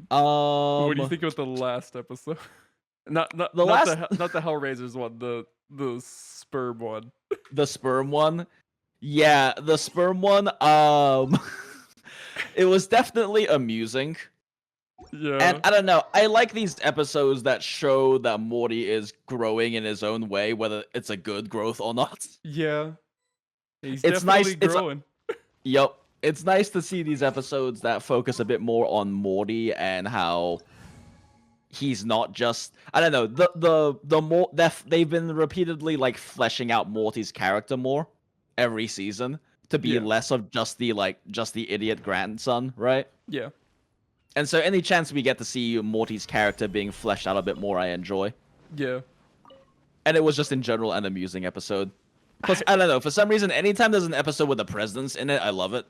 What do you think about the last episode? not The not last- not the Hellraisers one, the sperm one. The sperm one? Yeah, the sperm one, it was definitely amusing. Yeah. And I don't know, I like these episodes that show that Morty is growing in his own way, whether it's a good growth or not. Yeah. He's It's nice- definitely it's a- growing. Yep. It's nice to see these episodes that focus a bit more on Morty and how he's not just, I don't know, the more they've been repeatedly like fleshing out Morty's character more every season to be Yeah. less of just the idiot grandson, right? Yeah. And so any chance we get to see Morty's character being fleshed out a bit more, I enjoy. Yeah. And it was just in general an amusing episode. Plus, I don't know, for some reason, anytime there's an episode with the presidents in it, I love it.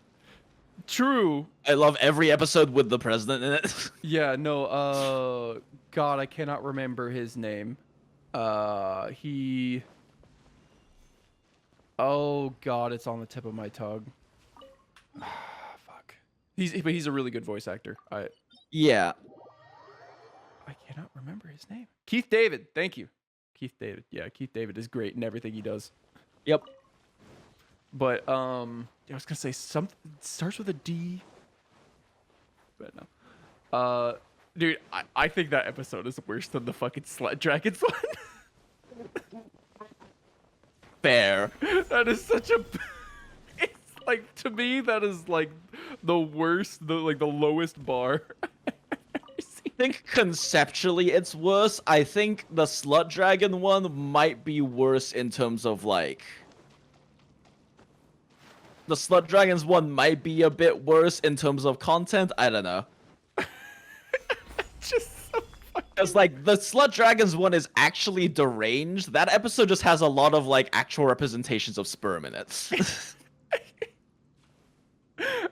True. I love every episode with the president in it. Yeah, no, God, I cannot remember his name. Oh God, it's on the tip of my tongue. Fuck. But he's a really good voice actor. Yeah. I cannot remember his name. Keith David, thank you. Keith David. Yeah, Keith David is great in everything he does. Yep. But I was gonna say something starts with a D. But no. Dude, I think that episode is worse than the fucking Sled Dragons one. Fair. That is such a. It's like, to me, that is like the worst, the lowest bar. I think conceptually it's worse. I think the Slut Dragon one might be worse in terms of like. The Slut Dragons one might be a bit worse in terms of content. I don't know. Just so fucking. Because like the Slut Dragons one is actually deranged. That episode just has a lot of like actual representations of sperm in it.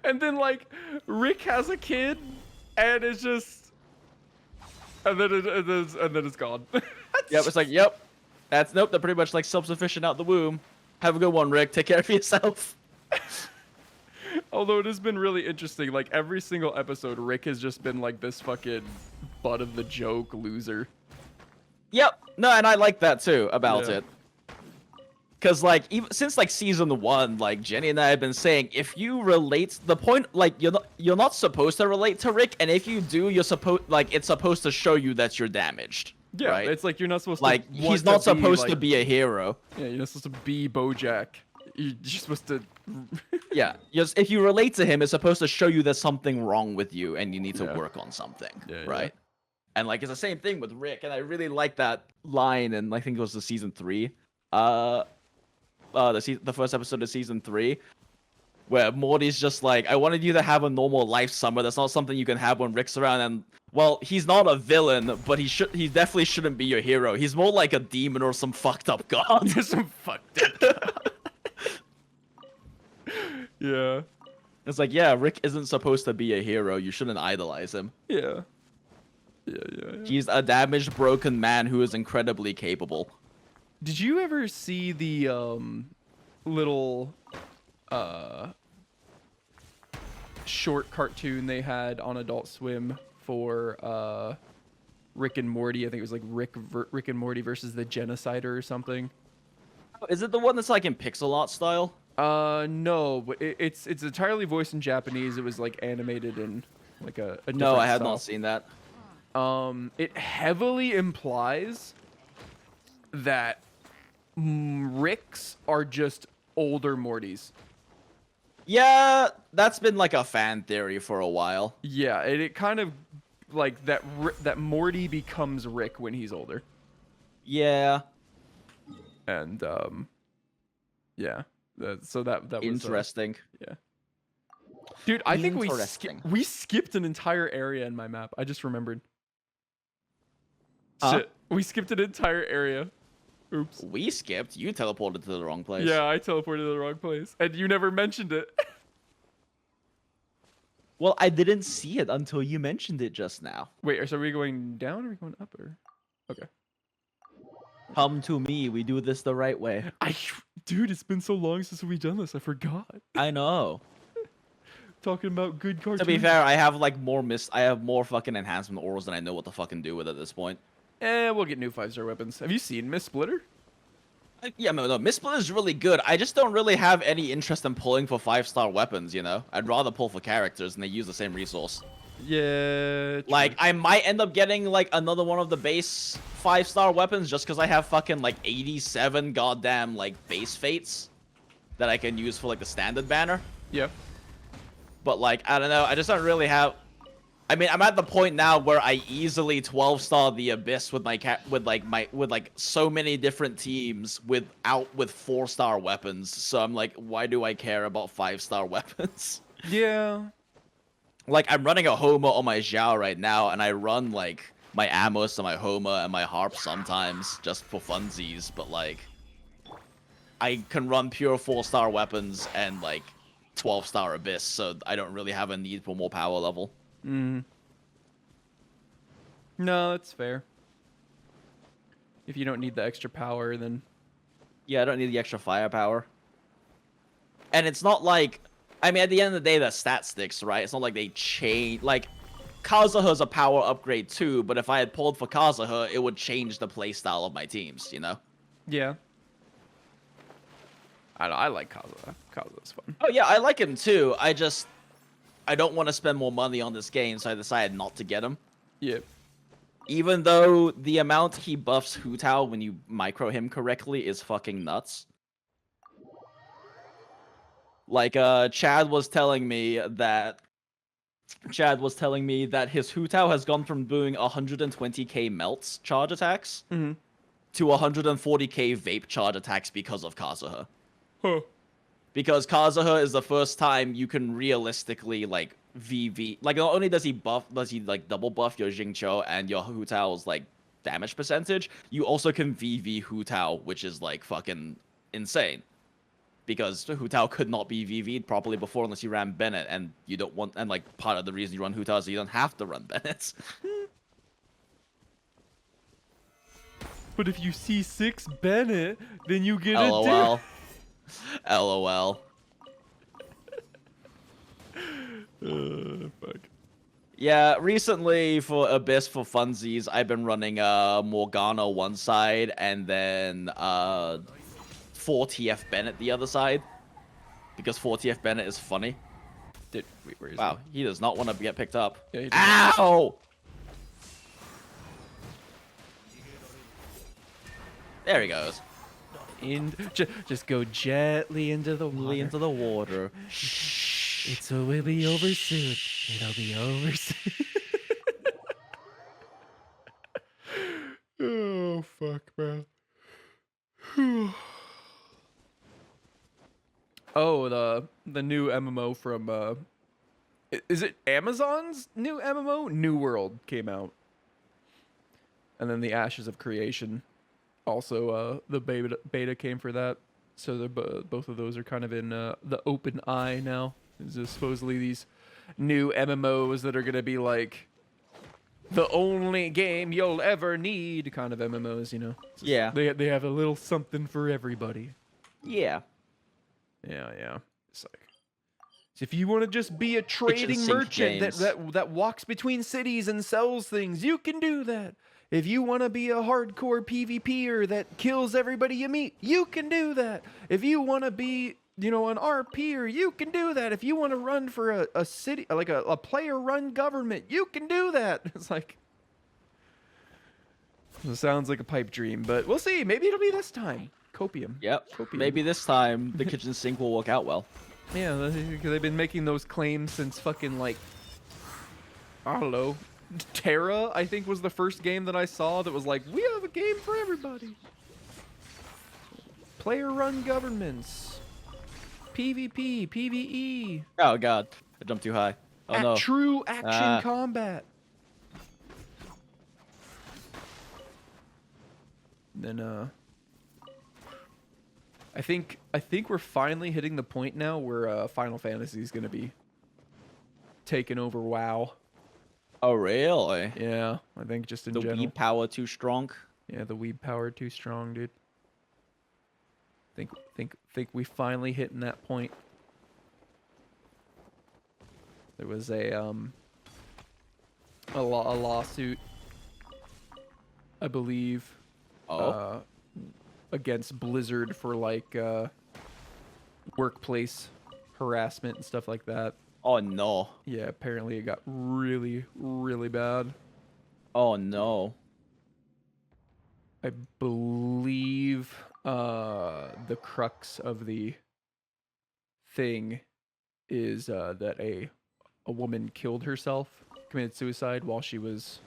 And then like Rick has a kid, and it's just, and then it's gone. Yep, it's like, yep. That's nope, they're pretty much like self-sufficient out the womb. Have a good one, Rick. Take care of yourself. Although it has been really interesting, like every single episode, Rick has just been like this fucking butt of the joke loser. Yep. No, and I like that too about Yeah. it. Cause like even since like season 1, like Jenny and I have been saying, if you relate the point, like you're not supposed to relate to Rick, and if you do, you're supposed it's supposed to show you that you're damaged. Yeah, right? it's like you're not supposed Like to. want he's not supposed like, to be a hero. Yeah, you're not supposed to be BoJack. You're supposed to. Yeah, just if you relate to him, it's supposed to show you there's something wrong with you and you need to Yeah. work on something, Yeah, right? And like it's the same thing with Rick, and I really like that line, and I think it was the season 3, the first episode of season 3, where Morty's just like, I wanted you to have a normal life, Summer. That's not something you can have when Rick's around. And well, he's not a villain, but he definitely shouldn't be your hero. He's more like a demon or some fucked up god. There's some fucked up. Yeah. It's like, yeah, Rick isn't supposed to be a hero. You shouldn't idolize him. Yeah. Yeah. He's a damaged, broken man who is incredibly capable. Did you ever see the little short cartoon they had on Adult Swim for Rick and Morty? I think it was like Rick and Morty versus the Genocider or something. Is it the one that's like in pixel art style? No, but it's entirely voiced in Japanese. It was like animated in like a different No, I have style. not seen that. It heavily implies that Ricks are just older Mortys. Yeah, that's been like a fan theory for a while. Yeah, it kind of like that Morty becomes Rick when he's older. Yeah. And yeah. So that was Interesting. yeah. Dude, I think Interesting. we skipped an entire area in my map. I just remembered. Huh? Shit, we skipped an entire area. Oops. We skipped. You teleported to the wrong place. Yeah, I teleported to the wrong place, and you never mentioned it. Well, I didn't see it until you mentioned it just now. Wait, so are we going down or are we going up? Or okay. Come to me. We do this the right way. Dude, it's been so long since we've done this. I forgot. I know. Talking about good cartoons. To be fair, I have like I have more fucking enhancement auras than I know what to fucking do with at this point. We'll get new 5-star weapons. Have you seen Miss Splitter? Yeah, no, Miss Split is really good. I just don't really have any interest in pulling for 5-star weapons, you know? I'd rather pull for characters and they use the same resource. Yeah. True. Like, I might end up getting, like, another one of the base 5-star weapons just because I have fucking, like, 87 goddamn, like, base fates that I can use for, like, the standard banner. Yeah. But, like, I don't know. I just don't really have... I mean, I'm at the point now where I easily 12-star the Abyss with with so many different teams with 4-star weapons. So I'm like, why do I care about 5-star weapons? Yeah. Like, I'm running a Homa on my Xiao right now, and I run like my Amos and my Homa and my Harp sometimes just for funsies. But like, I can run pure 4-star weapons and like 12-star Abyss, so I don't really have a need for more power level. No, that's fair. If you don't need the extra power, then... Yeah, I don't need the extra firepower. And it's not like... I mean, at the end of the day, the stat sticks, right? It's not like they change... Like, Kazuha's a power upgrade too, but if I had pulled for Kazuha, it would change the playstyle of my teams, you know? Yeah. I like Kazuha. Kazuha's fun. Oh, yeah, I like him too. I don't want to spend more money on this game, so I decided not to get him. Yeah. Even though the amount he buffs Hu Tao when you micro him correctly is fucking nuts. Like, Chad was telling me that his Hu Tao has gone from doing 120k melts charge attacks to 140k vape charge attacks because of Kazuha. Huh. Because Kazuha is the first time you can realistically, like, VV... Like, not only does he like, double buff your Jingqiu and your Hu Tao's, like, damage percentage, you also can VV Hu Tao, which is, like, fucking insane. Because Hu Tao could not be VV'd properly before unless you ran Bennett, and you don't want... And, like, part of the reason you run Hu Tao is so you don't have to run Bennett. But if you see 6 Bennett, then you get LOL. a LOL. Fuck. Yeah, recently for Abyss for funsies, I've been running Morgana one side and then 4TF Bennett the other side. Because 4TF Bennett is funny. Wait, where is Wow, he does not want to get picked up. Yeah, he doesn't. Ow! There he goes. Just go gently into the water. Into the water. It will be over soon. It'll be over soon. Oh fuck, bro. Oh, the new MMO from is it Amazon's new MMO? New World came out, and then the Ashes of Creation. Also, the beta came for that, so both of those are kind of in the open eye now. There's supposedly these new MMOs that are gonna be like the only game you'll ever need kind of MMOs, you know? Yeah. They have a little something for everybody. Yeah. Yeah. It's like, so if you want to just be a trading merchant that walks between cities and sells things, you can do that. If you want to be a hardcore PvPer that kills everybody you meet, you can do that. If you want to be, you know, an RPer, you can do that. If you want to run for a city, like a player-run government, you can do that. It's like, it sounds like a pipe dream, but we'll see. Maybe it'll be this time. Copium. Yep. Copium. Maybe this time the kitchen sink will work out well. Yeah, they've been making those claims since fucking like, I don't know, Terra, I think was the first game that I saw that was like, we have a game for everybody. Player-run governments, PvP, PvE. Oh god, I jumped too high. Oh no. True action combat. Then I think we're finally hitting the point now where Final Fantasy is gonna be taking over WoW. Oh really? Yeah, I think just in The general. weeb power too strong. Yeah, the weeb power too strong, dude. Think we finally hitting that point. There was a lawsuit, I believe, against Blizzard for like workplace harassment and stuff like that. Oh no. Yeah, apparently it got really, really bad. Oh no. I believe the crux of the thing is that a woman killed herself, committed suicide while she was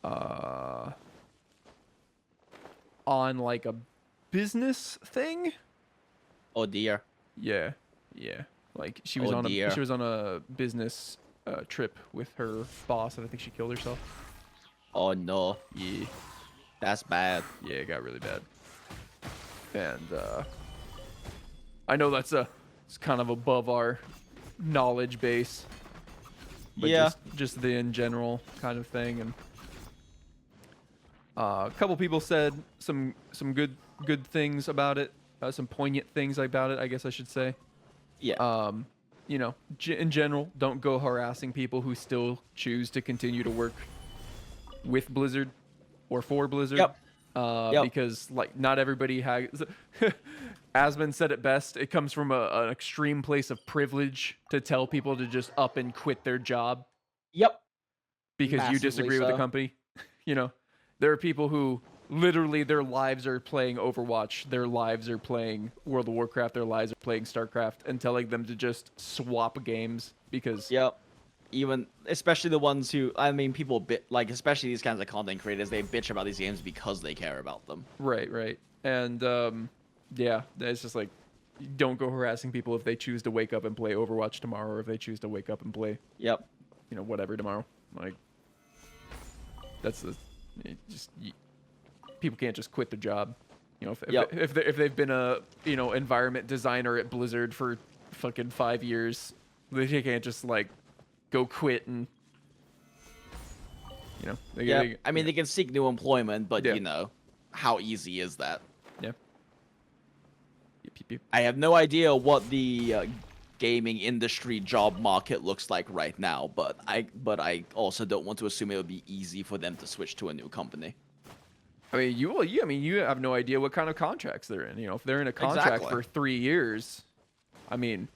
on like a business thing. Oh dear. Yeah. Like she was on a business trip with her boss, and I think she killed herself. Oh no. Yeah. That's bad. Yeah, it got really bad. And I know it's kind of above our knowledge base. But yeah. Just the in general kind of thing, and a couple people said some good things about it, some poignant things about it, I guess I should say. Yeah. You know, in general, don't go harassing people who still choose to continue to work with Blizzard or for Blizzard. Yep. Because like not everybody has. Asmund said it best. It comes from an extreme place of privilege to tell people to just up and quit their job. Yep. Because Massively you disagree with the company. You know, there are people who literally their lives are playing Overwatch, their lives are playing World of Warcraft, their lives are playing StarCraft, and telling them to just swap games because. Yep. Even, especially the ones who, I mean, people like, especially these kinds of content creators, they bitch about these games because they care about them. Right. And, yeah, it's just like, don't go harassing people if they choose to wake up and play Overwatch tomorrow, or if they choose to wake up and play, Yep. you know, whatever tomorrow. Like, that's people can't just quit the job. You know, if they've been a, you know, environment designer at Blizzard for fucking 5 years, they can't just, like, go quit and, you know. I mean, they can seek new employment, but, you know, how easy is that? Yeah. Yep. I have no idea what the gaming industry job market looks like right now, but I also don't want to assume it would be easy for them to switch to a new company. I mean, you have no idea what kind of contracts they're in. You know, if they're in a contract for 3 years, I mean,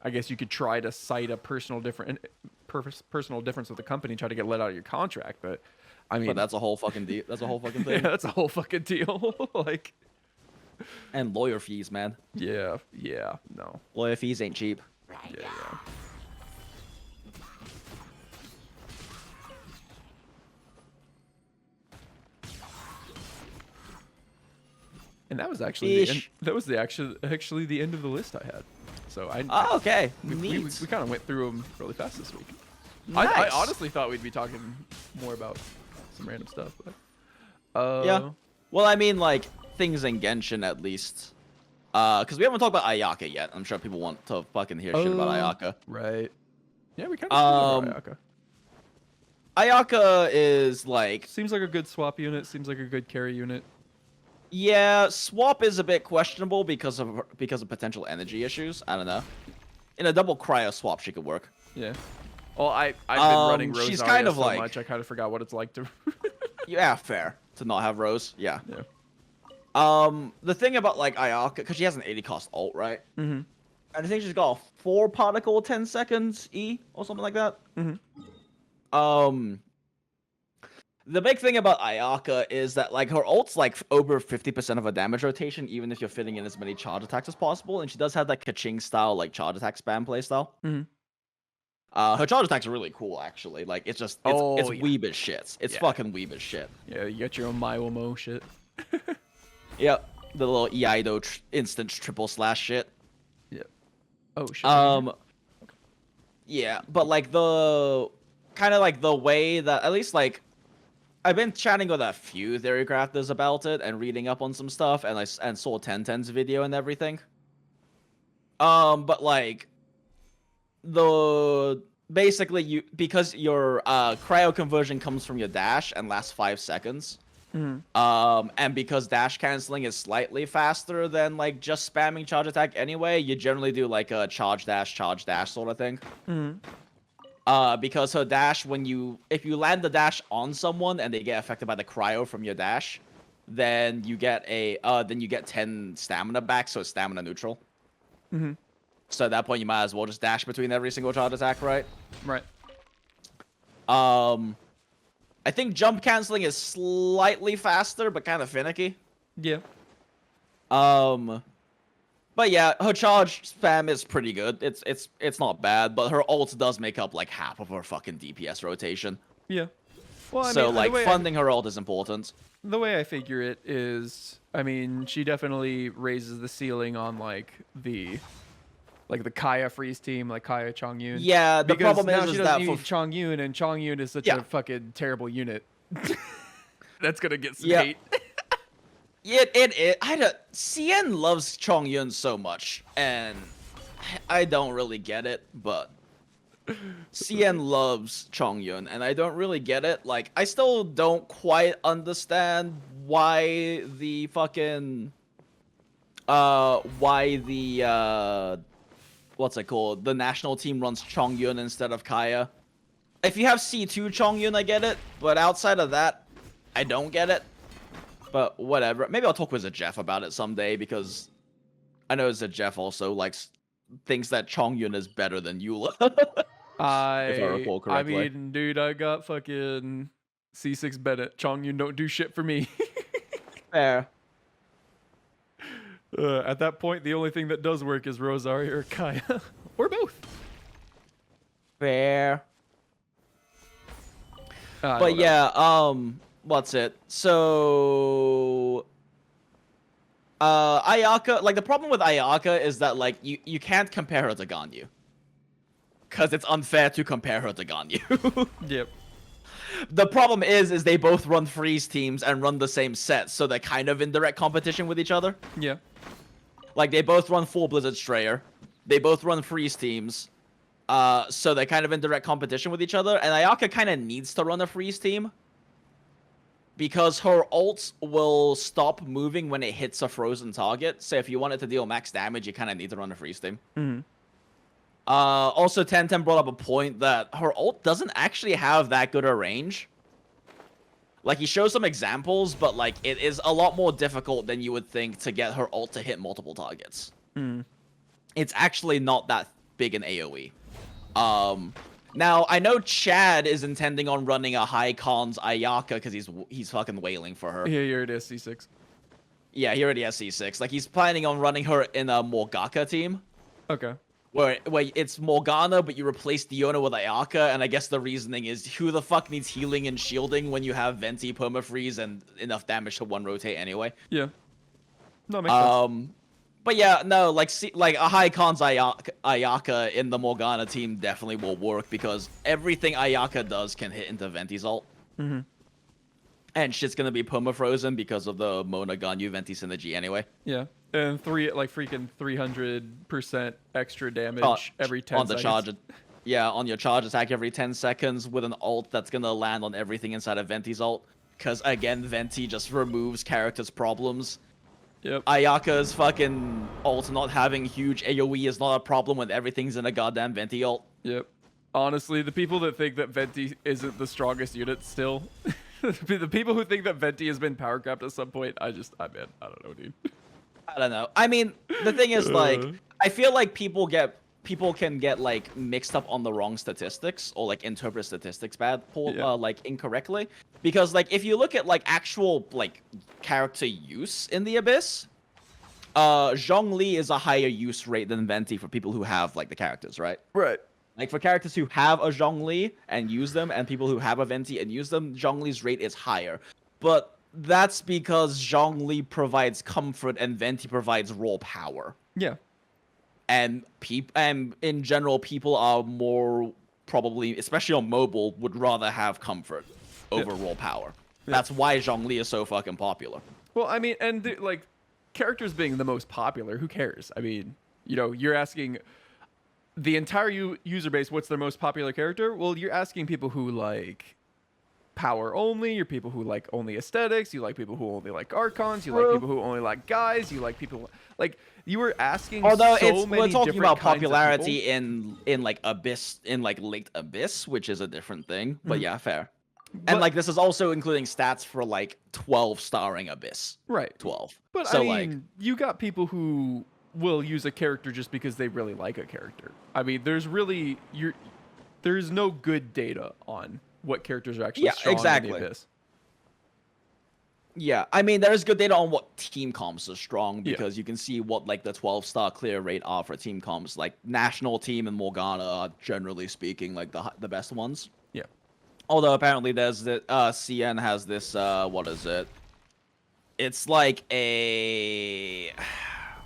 I guess you could try to cite a personal difference with the company and try to get let out of your contract, but I mean, but that's a whole fucking deal. That's a whole fucking thing. Yeah, that's a whole fucking deal. Like, and lawyer fees, man. Yeah, no. Lawyer fees ain't cheap. Yeah. And that was actually actually the end of the list I had. So okay. We kind of went through them really fast this week. Nice. I honestly thought we'd be talking more about some random stuff, but yeah. Well, I mean, like things in Genshin at least, because we haven't talked about Ayaka yet. I'm sure people want to fucking hear shit about Ayaka. Right. Yeah, we kind of about Ayaka. Ayaka is like seems like a good swap unit. Seems like a good carry unit. Yeah, swap is a bit questionable because of potential energy issues. I don't know. In a double cryo swap, she could work. Yeah. Well, I've been running Rosaria she's kind of so like, much, I kind of forgot what it's like to. Yeah, fair to not have Rose. Yeah. The thing about like Ayaka, because she has an 80 cost ult, right? Mm-hmm. And I think she's got a 4 particle 10 seconds E or something like that. Mm-hmm. The big thing about Ayaka is that like her ult's like over 50% of her damage rotation, even if you're fitting in as many charge attacks as possible, and she does have that Kaching style like charge attack spam playstyle. Mm-hmm. Her charge attacks are really cool actually. Like it's just it's yeah. weeb as shit. It's fucking weeb as shit. Yeah, you got your own Myomo shit. Yep, the little Iaido instant triple slash shit. Yeah. Oh shit. Yeah, but like the kind of like the way that at least like I've been chatting with a few theory crafters about it and reading up on some stuff, and I saw 1010's video and everything. But like basically because your cryo conversion comes from your dash and lasts 5 seconds. Mm-hmm. And because dash canceling is slightly faster than like just spamming charge attack anyway, you generally do like a charge dash sort of thing. Mm-hmm. Because her dash, if you land the dash on someone and they get affected by the cryo from your dash, then you get 10 stamina back, so it's stamina neutral. Mm-hmm. So at that point, you might as well just dash between every single charge attack, right? Right. I think jump canceling is slightly faster, but kind of finicky. Yeah. But yeah, her charge spam is pretty good. It's not bad, but her ult does make up like half of her fucking DPS rotation. Yeah. Well, I so mean, like funding her ult is important. The way I figure it is, I mean, she definitely raises the ceiling on like the Kaya freeze team, like Kaya Chongyun. Yeah, the because problem now is she that doesn't need Chongyun, and Chongyun is such a fucking terrible unit. That's gonna get some hate. CN loves Chongyun so much, and I don't really get it, but CN loves Chongyun, and I don't really get it. Like, I still don't quite understand why the fucking what's it called? The national team runs Chongyun instead of Kaya. If you have C2 Chongyun, I get it, but outside of that, I don't get it. But whatever. Maybe I'll talk with Jeff about it someday, because I know Jeff also thinks that Chongyun is better than Eula. If I recall correctly. I mean, dude, I got fucking C6 Bennett. Chongyun don't do shit for me. Fair. At that point, the only thing that does work is Rosaria or Kaya. Or both. Fair. But yeah, what's it? So Ayaka, like the problem with Ayaka is that like you can't compare her to Ganyu. Cause it's unfair to compare her to Ganyu. Yep. The problem is they both run freeze teams and run the same set, so they're kind of in direct competition with each other. Yeah. Like they both run full Blizzard Strayer. They both run freeze teams. So they're kind of in direct competition with each other, and Ayaka kind of needs to run a freeze team. Because her ult will stop moving when it hits a frozen target. So if you want it to deal max damage, you kind of need to run a freeze team. Mm-hmm. Also, 1010 brought up a point that her ult doesn't actually have that good a range. Like, he shows some examples, but, like, it is a lot more difficult than you would think to get her ult to hit multiple targets. Mm. It's actually not that big an AoE. Now, I know Chad is intending on running a high cons Ayaka because he's fucking wailing for her. Yeah, he already has C6. Yeah, he already has C6. Like, he's planning on running her in a Morgana team. Okay. Where it's Morgana, but you replace Diona with Ayaka, and I guess the reasoning is who the fuck needs healing and shielding when you have Venti, Permafreeze, and enough damage to one rotate anyway? Yeah. No, makes sense. But yeah, no, like a high cons Ayaka in the Morgana team definitely will work, because everything Ayaka does can hit into Venti's ult. Mm-hmm. And shit's gonna be permafrozen because of the Mona Ganyu Venti synergy anyway. Yeah. And freaking 300% extra damage every 10 seconds. Charge. Yeah, on your charge attack every 10 seconds with an ult that's gonna land on everything inside of Venti's ult. Because again, Venti just removes characters' problems. Yep. Ayaka's fucking ult not having huge AoE is not a problem when everything's in a goddamn Venti ult. Yep. Honestly, the people that think that Venti isn't the strongest unit still, the people who think that Venti has been power capped at some point, I don't know, dude. I don't know. I mean, the thing is, like, I feel like people people can get like mixed up on the wrong statistics or like interpret statistics like incorrectly. Because like if you look at like actual like character use in the Abyss, Zhongli is a higher use rate than Venti for people who have like the characters, right? Right. Like for characters who have a Zhongli and use them, and people who have a Venti and use them, Zhongli's rate is higher. But that's because Zhongli provides comfort and Venti provides raw power. Yeah. And in general, people are more probably, especially on mobile, would rather have comfort over raw power. Yeah. That's why Zhongli is so fucking popular. Well, I mean, and like characters being the most popular, who cares? I mean, you know, you're asking the entire user base, what's their most popular character? Well, you're asking people who like power only, you're people who like only aesthetics, you like people who only like archons, you like people who only like guys, you like people like you were asking. Although so many we're talking about popularity in like Abyss, in like late Abyss, which is a different thing. But yeah, fair. And like this is also including stats for like 12 starring Abyss. Right. 12. But so I mean, like you got people who will use a character just because they really like a character. I mean, there's no good data on what characters are actually strong in the Abyss. Yeah, I mean, there's good data on what team comps are strong because you can see what like the 12-star clear rate are for team comps. Like National Team and Morgana are generally speaking like the best ones. Yeah. Although apparently there's the CN has this what is it? It's like a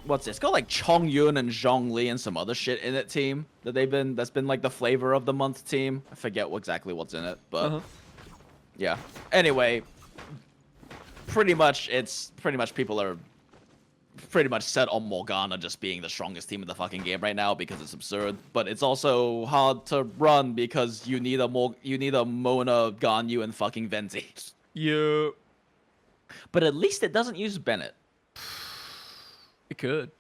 what's it? It's got like Chongyun and Zhongli and some other shit in it team that's been like the flavor of the month team. I forget exactly what's in it, but yeah. Anyway, pretty much people are pretty much set on Morgana just being the strongest team in the fucking game right now because it's absurd. But it's also hard to run because you need a Mona, Ganyu, and fucking Venti. Yeah. But at least it doesn't use Bennett. It could.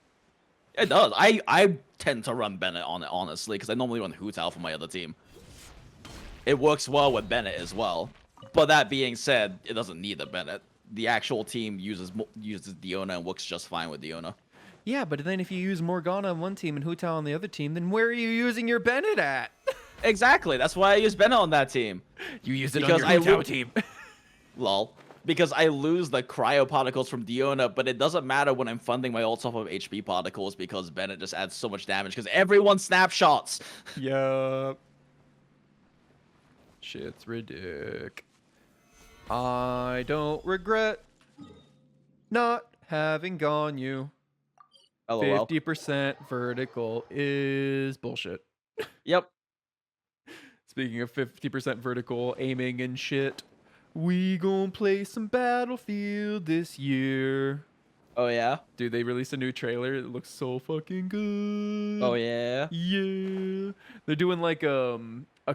It does. I tend to run Bennett on it, honestly, because I normally run Hu Tao for my other team. It works well with Bennett as well. But that being said, it doesn't need the Bennett. The actual team uses Diona and works just fine with Diona. Yeah, but then if you use Morgana on one team and Hu Tao on the other team, then where are you using your Bennett at? Exactly. That's why I use Bennett on that team. You use it on your Hu Tao team. Lol. Because I lose the cryo particles from Diona, but it doesn't matter when I'm funding my ult off of HP particles because Bennett just adds so much damage because everyone snapshots. Yup. Shit's ridiculous. I don't regret not having gone you. LOL. 50% vertical is bullshit. Yep. Speaking of 50% vertical aiming and shit, we gonna play some Battlefield this year. Oh yeah? Dude, they released a new trailer. It looks so fucking good. Oh yeah? Yeah. They're doing like a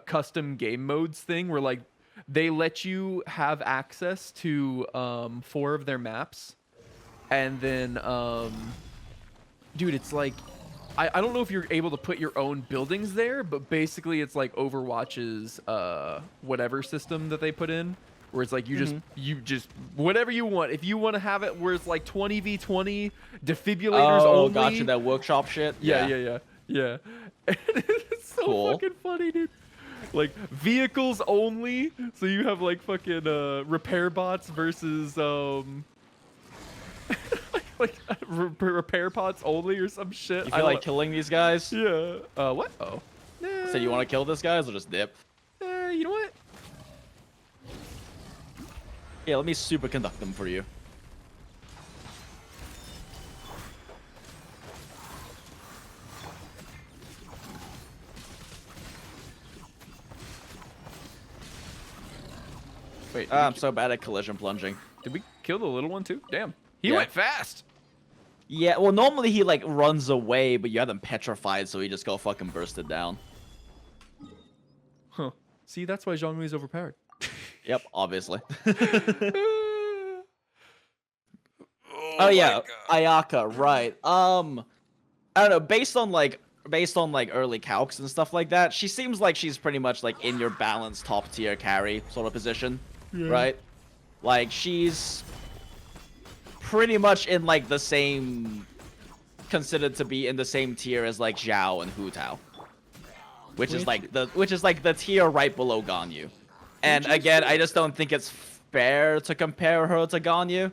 custom game modes thing where like they let you have access to 4 of their maps. And then dude, it's like I don't know if you're able to put your own buildings there, but basically it's like Overwatch's whatever system that they put in. Where it's like you just whatever you want. If you want to have it where it's like 20v20 defibrillators only. Oh, gotcha, that workshop shit. Yeah. It's so fucking funny, dude. Like vehicles only. So you have like fucking repair bots versus like repair bots only or some shit. You feel like killing these guys? Yeah. What? Oh. So you want to kill this guys or just dip? You know what? Yeah, let me superconduct them for you. Wait, I'm so bad at collision plunging. Did we kill the little one too? Damn. He went fast. Yeah, well, normally he like runs away, but you have him petrified, so he just go fucking bursted down. Huh. See, that's why Zhongli is overpowered. Yep, obviously. Oh yeah, Ayaka, right. I don't know, based on like early calcs and stuff like that, she seems like she's pretty much like in your balanced top tier carry sort of position, right? Like she's pretty much in like the same considered to be in the same tier as like Zhao and Hu Tao, which is like the tier right below Ganyu. And again, I just don't think it's fair to compare her to Ganyu,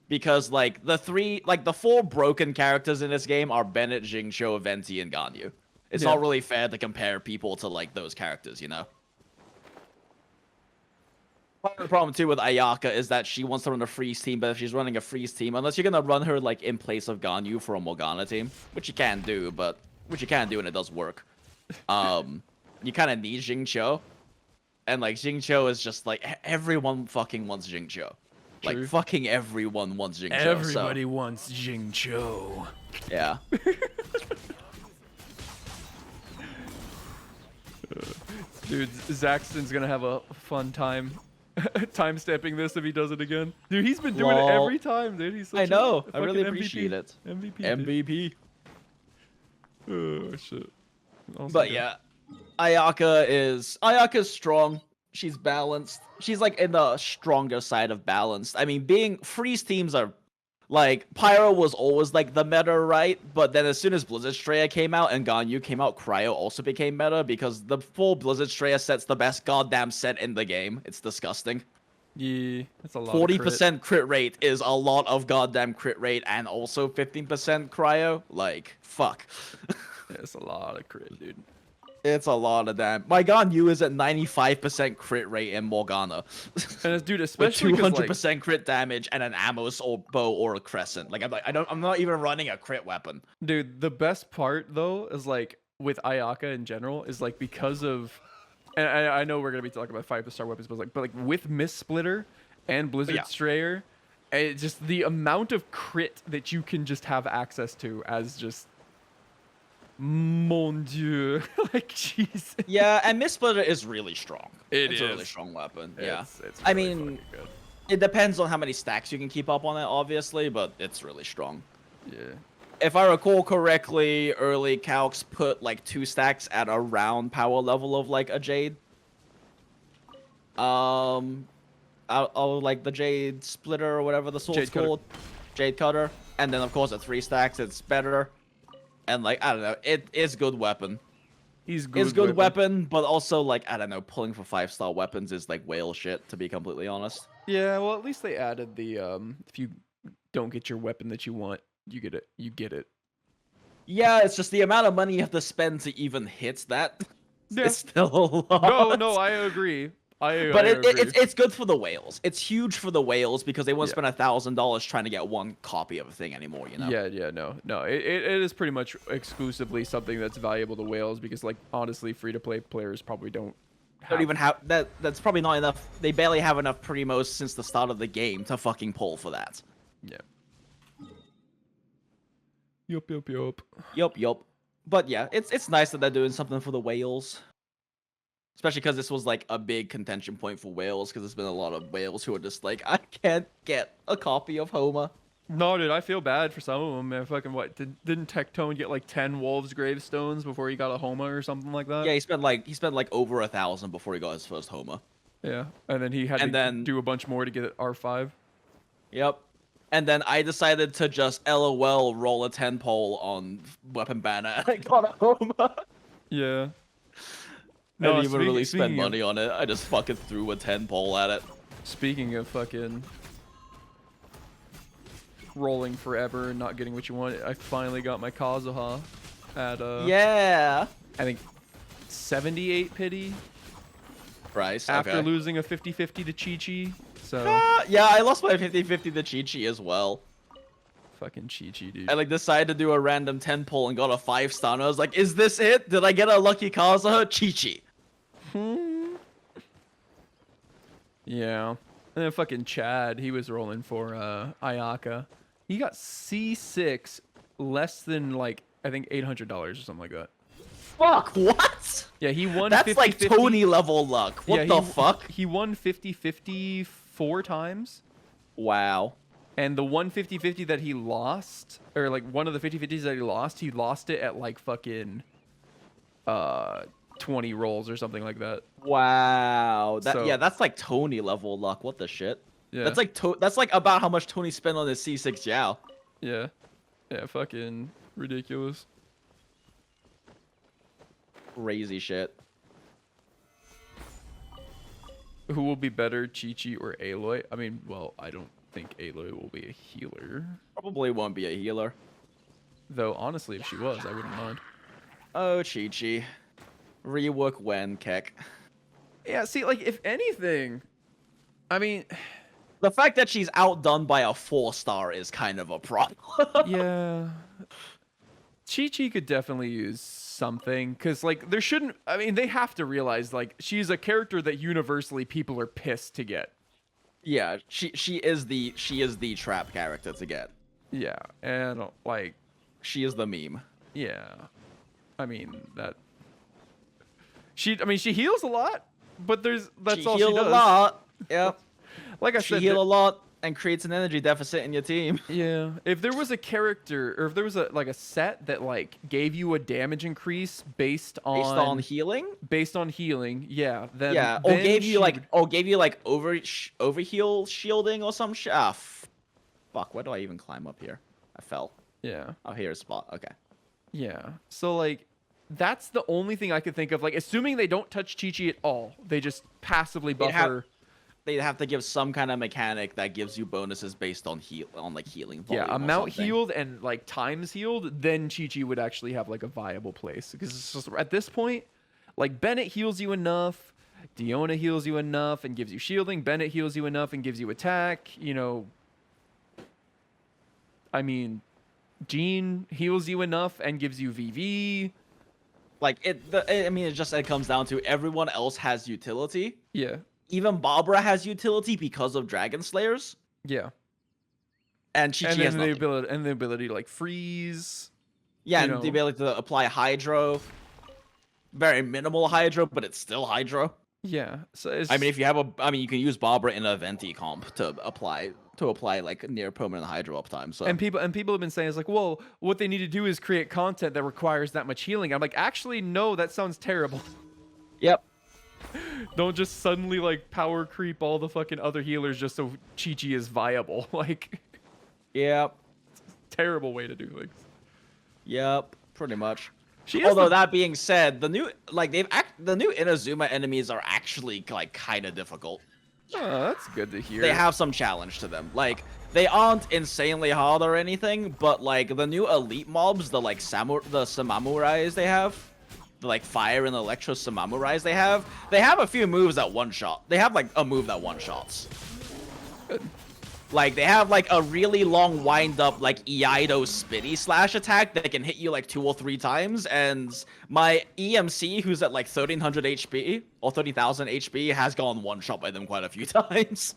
because like the four broken characters in this game are Bennett, Jingqiu, Venti, and Ganyu. It's not really fair to compare people to like those characters, you know. Part of the problem too with Ayaka is that she wants to run a freeze team, but if she's running a freeze team, unless you're gonna run her like in place of Ganyu for a Morgana team, which you can do, and it does work. You kind of need Jingqiu, and like Jingqiu is just like everyone fucking wants Jingqiu. Like fucking everyone wants Jingqiu. Everybody wants Jingqiu. Yeah. Dude, Zaxton's gonna have a fun time time stamping this if he does it again. Dude, he's been doing it every time, dude. He's such I know. I I really appreciate it. MVP. Oh shit. But yeah, Ayaka's strong. She's balanced. She's like in the stronger side of balanced. I mean, being freeze teams are like Pyro was always like the meta, right? But then as soon as Blizzard Straya came out and Ganyu came out, Cryo also became meta because the full Blizzard Straya set's the best goddamn set in the game. It's disgusting. Yeah, that's a lot. 40% crit rate is a lot of goddamn crit rate, and also 15% Cryo. Like, fuck. It's a lot of crit, dude. It's a lot of damn. My Ganyu is at 95% crit rate in Morgana. And dude, especially with 200% crit damage and an Amos or bow or a crescent. Like I'm not even running a crit weapon. Dude, the best part though is like with Ayaka in general is like because of, and I know we're gonna be talking about 5-star weapons, but like with Miss Splitter and Blizzard Strayer, it's just the amount of crit that you can just have access to as just. Mon Dieu. Like, jeez. Yeah, and Miss Splitter is really strong. It's a really strong weapon. Yeah. It's really I mean, it depends on how many stacks you can keep up on it, obviously, but it's really strong. Yeah. If I recall correctly, early calcs put like 2 stacks at around power level of like a Jade. Like the Jade Splitter or whatever the sword's called. Jade Cutter. And then of course at 3 stacks it's better. And like, I don't know, it's good weapon. He's good. It's good weapon, but also like, I don't know, pulling for 5-star weapons is like whale shit, to be completely honest. Yeah, well at least they added the if you don't get your weapon that you want, you get it. You get it. Yeah, it's just the amount of money you have to spend to even hit that. Yeah. It's still a lot. No, I agree. But it's good for the whales. It's huge for the whales because they won't spend $1,000 trying to get one copy of a thing anymore, you know? Yeah, no. It is pretty much exclusively something that's valuable to whales because, like, honestly, free-to-play players probably don't even have that. That's probably not enough. They barely have enough primos since the start of the game to fucking pull for that. Yeah. Yup. Yup. But yeah, it's nice that they're doing something for the whales. Especially because this was like a big contention point for whales, because there's been a lot of whales who are just like, I can't get a copy of Homa. No, dude, I feel bad for some of them, man. Fucking what? Didn't Tectone get like 10 Wolves gravestones before he got a Homa or something like that? Yeah, he spent like over 1,000 before he got his first Homa. Yeah, and then he had to do a bunch more to get it R5. Yep. And then I decided to just LOL roll a 10 pole on Weapon Banner, and I got a Homa. Yeah. I didn't even really spend money on it. I just fucking threw a 10 pole at it. Speaking of fucking rolling forever and not getting what you want, I finally got my Kazuha at yeah, I think 78 pity price after losing a 50-50 to Chi-Chi. So yeah, I lost my 50-50 to Chi-Chi as well. Fucking Chi-Chi, dude. I like decided to do a random 10 pull and got a 5-star, and I was like, is this it? Did I get a lucky Kazuha? Chi-Chi. Yeah. And then fucking Chad, he was rolling for Ayaka. He got C6 less than like I think $800 or something like that. Fuck, what? Yeah, he won. That's 50, like Tony level luck. What the fuck? He won 50-50 4 times. Wow. And the 150-50 that he lost, or like one of the 50-50s that he lost it at like fucking 20 rolls or something like that. Wow. Yeah, that's like Tony level luck. What the shit? Yeah. That's like about how much Tony spent on his C6 Yao. Yeah. Yeah, fucking Ridiculous. Crazy shit. Who will be better, Chi-Chi or Aloy? I mean, well, I don't think Aloy will be a healer. Probably won't be a healer. Though, honestly, if she was, I wouldn't mind. Oh, Chi-Chi. Rework when, Keck. Yeah, see, like, if anything, I mean... The fact that she's outdone by a 4-star is kind of a problem. Yeah. Chi-Chi could definitely use something, because, like, there shouldn't... I mean, they have to realize, like, she's a character that universally people are pissed to get. Yeah, she is the trap character to get. Yeah, and, like... She is the meme. Yeah. I mean, that... She heals a lot, but that's all she does. She heals a lot. Yep. Like I She said, heals a lot and creates an energy deficit in your team. Yeah. If there was a character, or if there was a set that like gave you a damage increase based on healing, yeah. Then yeah, or gave you like overheal shielding or some shit. Ah, fuck. Where do I even climb up here? I fell. Yeah. Oh, here's a spot. Okay. Yeah. So like, that's the only thing I could think of. Like, assuming they don't touch Chi-Chi at all, they just passively buff her. They'd have to give some kind of mechanic that gives you bonuses based on healing volume. Yeah, amount healed and like times healed, then Chi-Chi would actually have like a viable place. Because it's just, at this point, like Bennett heals you enough, Diona heals you enough and gives you shielding, Bennett heals you enough and gives you attack, you know. I mean, Jean heals you enough and gives you VV. Like it comes down to everyone else has utility. Yeah. Even Barbara has utility because of Dragon Slayers. Yeah. And Chi-Chi has the ability to like freeze. Yeah, and the ability to apply Hydro. Very minimal Hydro, but it's still Hydro. Yeah. So it's... I mean, if you have you can use Barbara in a Venti comp to apply like near permanent Hydro uptime. So and people have been saying, it's like, well, what they need to do is create content that requires that much healing. I'm like, actually, no, that sounds terrible. Yep. Don't just suddenly like power creep all the fucking other healers just so Chi-Chi is viable. Like, yep. Terrible way to do things. Yep, pretty much. Although that being said, the new Inazuma enemies are actually like kind of difficult. Oh, that's good to hear. They have some challenge to them. Like, they aren't insanely hard or anything, but like the new elite mobs, the like the Samamurais they have, the like fire and electro Samamurais they have a few moves that one shot. They have like a move that one shots. Good. Like, they have like a really long wind up like Iaido spitty slash attack that can hit you like 2 or 3 times, and my EMC, who's at like 1300 HP or 30,000 HP, has gone one shot by them quite a few times.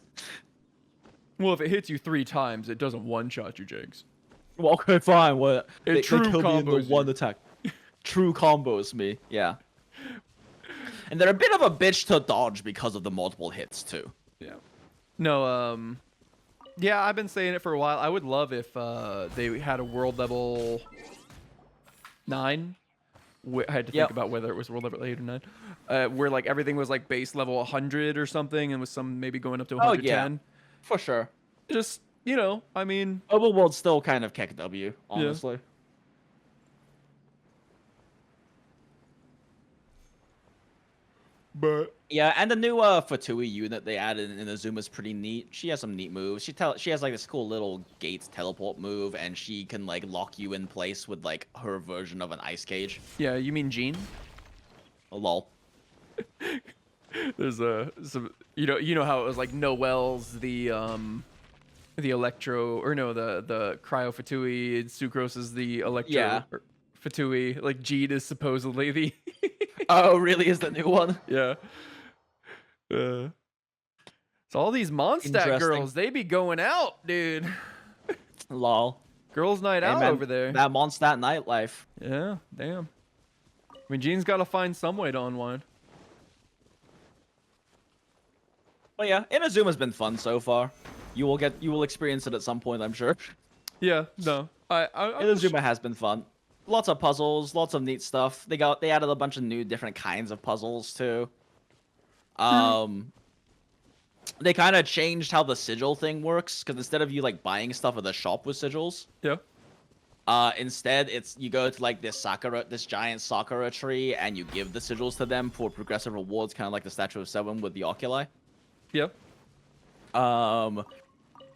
Well, if it hits you 3 times, it doesn't one shot you, Jinx. Well, okay, fine. Well, it true combos the one attack. True combos me, yeah. And they're a bit of a bitch to dodge because of the multiple hits too. Yeah. No, yeah, I've been saying it for a while. I would love if they had a world level 9. I had to think about whether it was world level 8 or 9. Where like everything was like base level 100 or something, and with some maybe going up to 110. Oh, yeah. For sure. Just, you know, I mean... Overworld's still kind of KW, honestly. Yeah. But... Yeah, and the new Fatui unit they added in Inazuma is pretty neat. She has some neat moves. She has like this cool little gates teleport move, and she can like lock you in place with like her version of an ice cage. Yeah, you mean Jean? Oh, lol. There's some you know how it was like Noelle's the Electro, or no, the Cryo Fatui, Sucrose is the Electro Fatui, like Jean is supposedly the Oh, really? Is the new one? Yeah. So all these Mondstadt girls, they be going out, dude. Lol. Girls' night out over there. That Mondstadt nightlife. Yeah, damn. I mean, Jean's got to find some way to unwind. Well, yeah, Inazuma's been fun so far. You will experience it at some point, I'm sure. Yeah, no. Inazuma has been fun. Lots of puzzles, lots of neat stuff. They added a bunch of new different kinds of puzzles too. They kind of changed how the sigil thing works, because instead of you like buying stuff at the shop with sigils, Instead, you go to like this giant Sakura tree, and you give the sigils to them for progressive rewards, kind of like the Statue of Seven with the oculi. Yep. And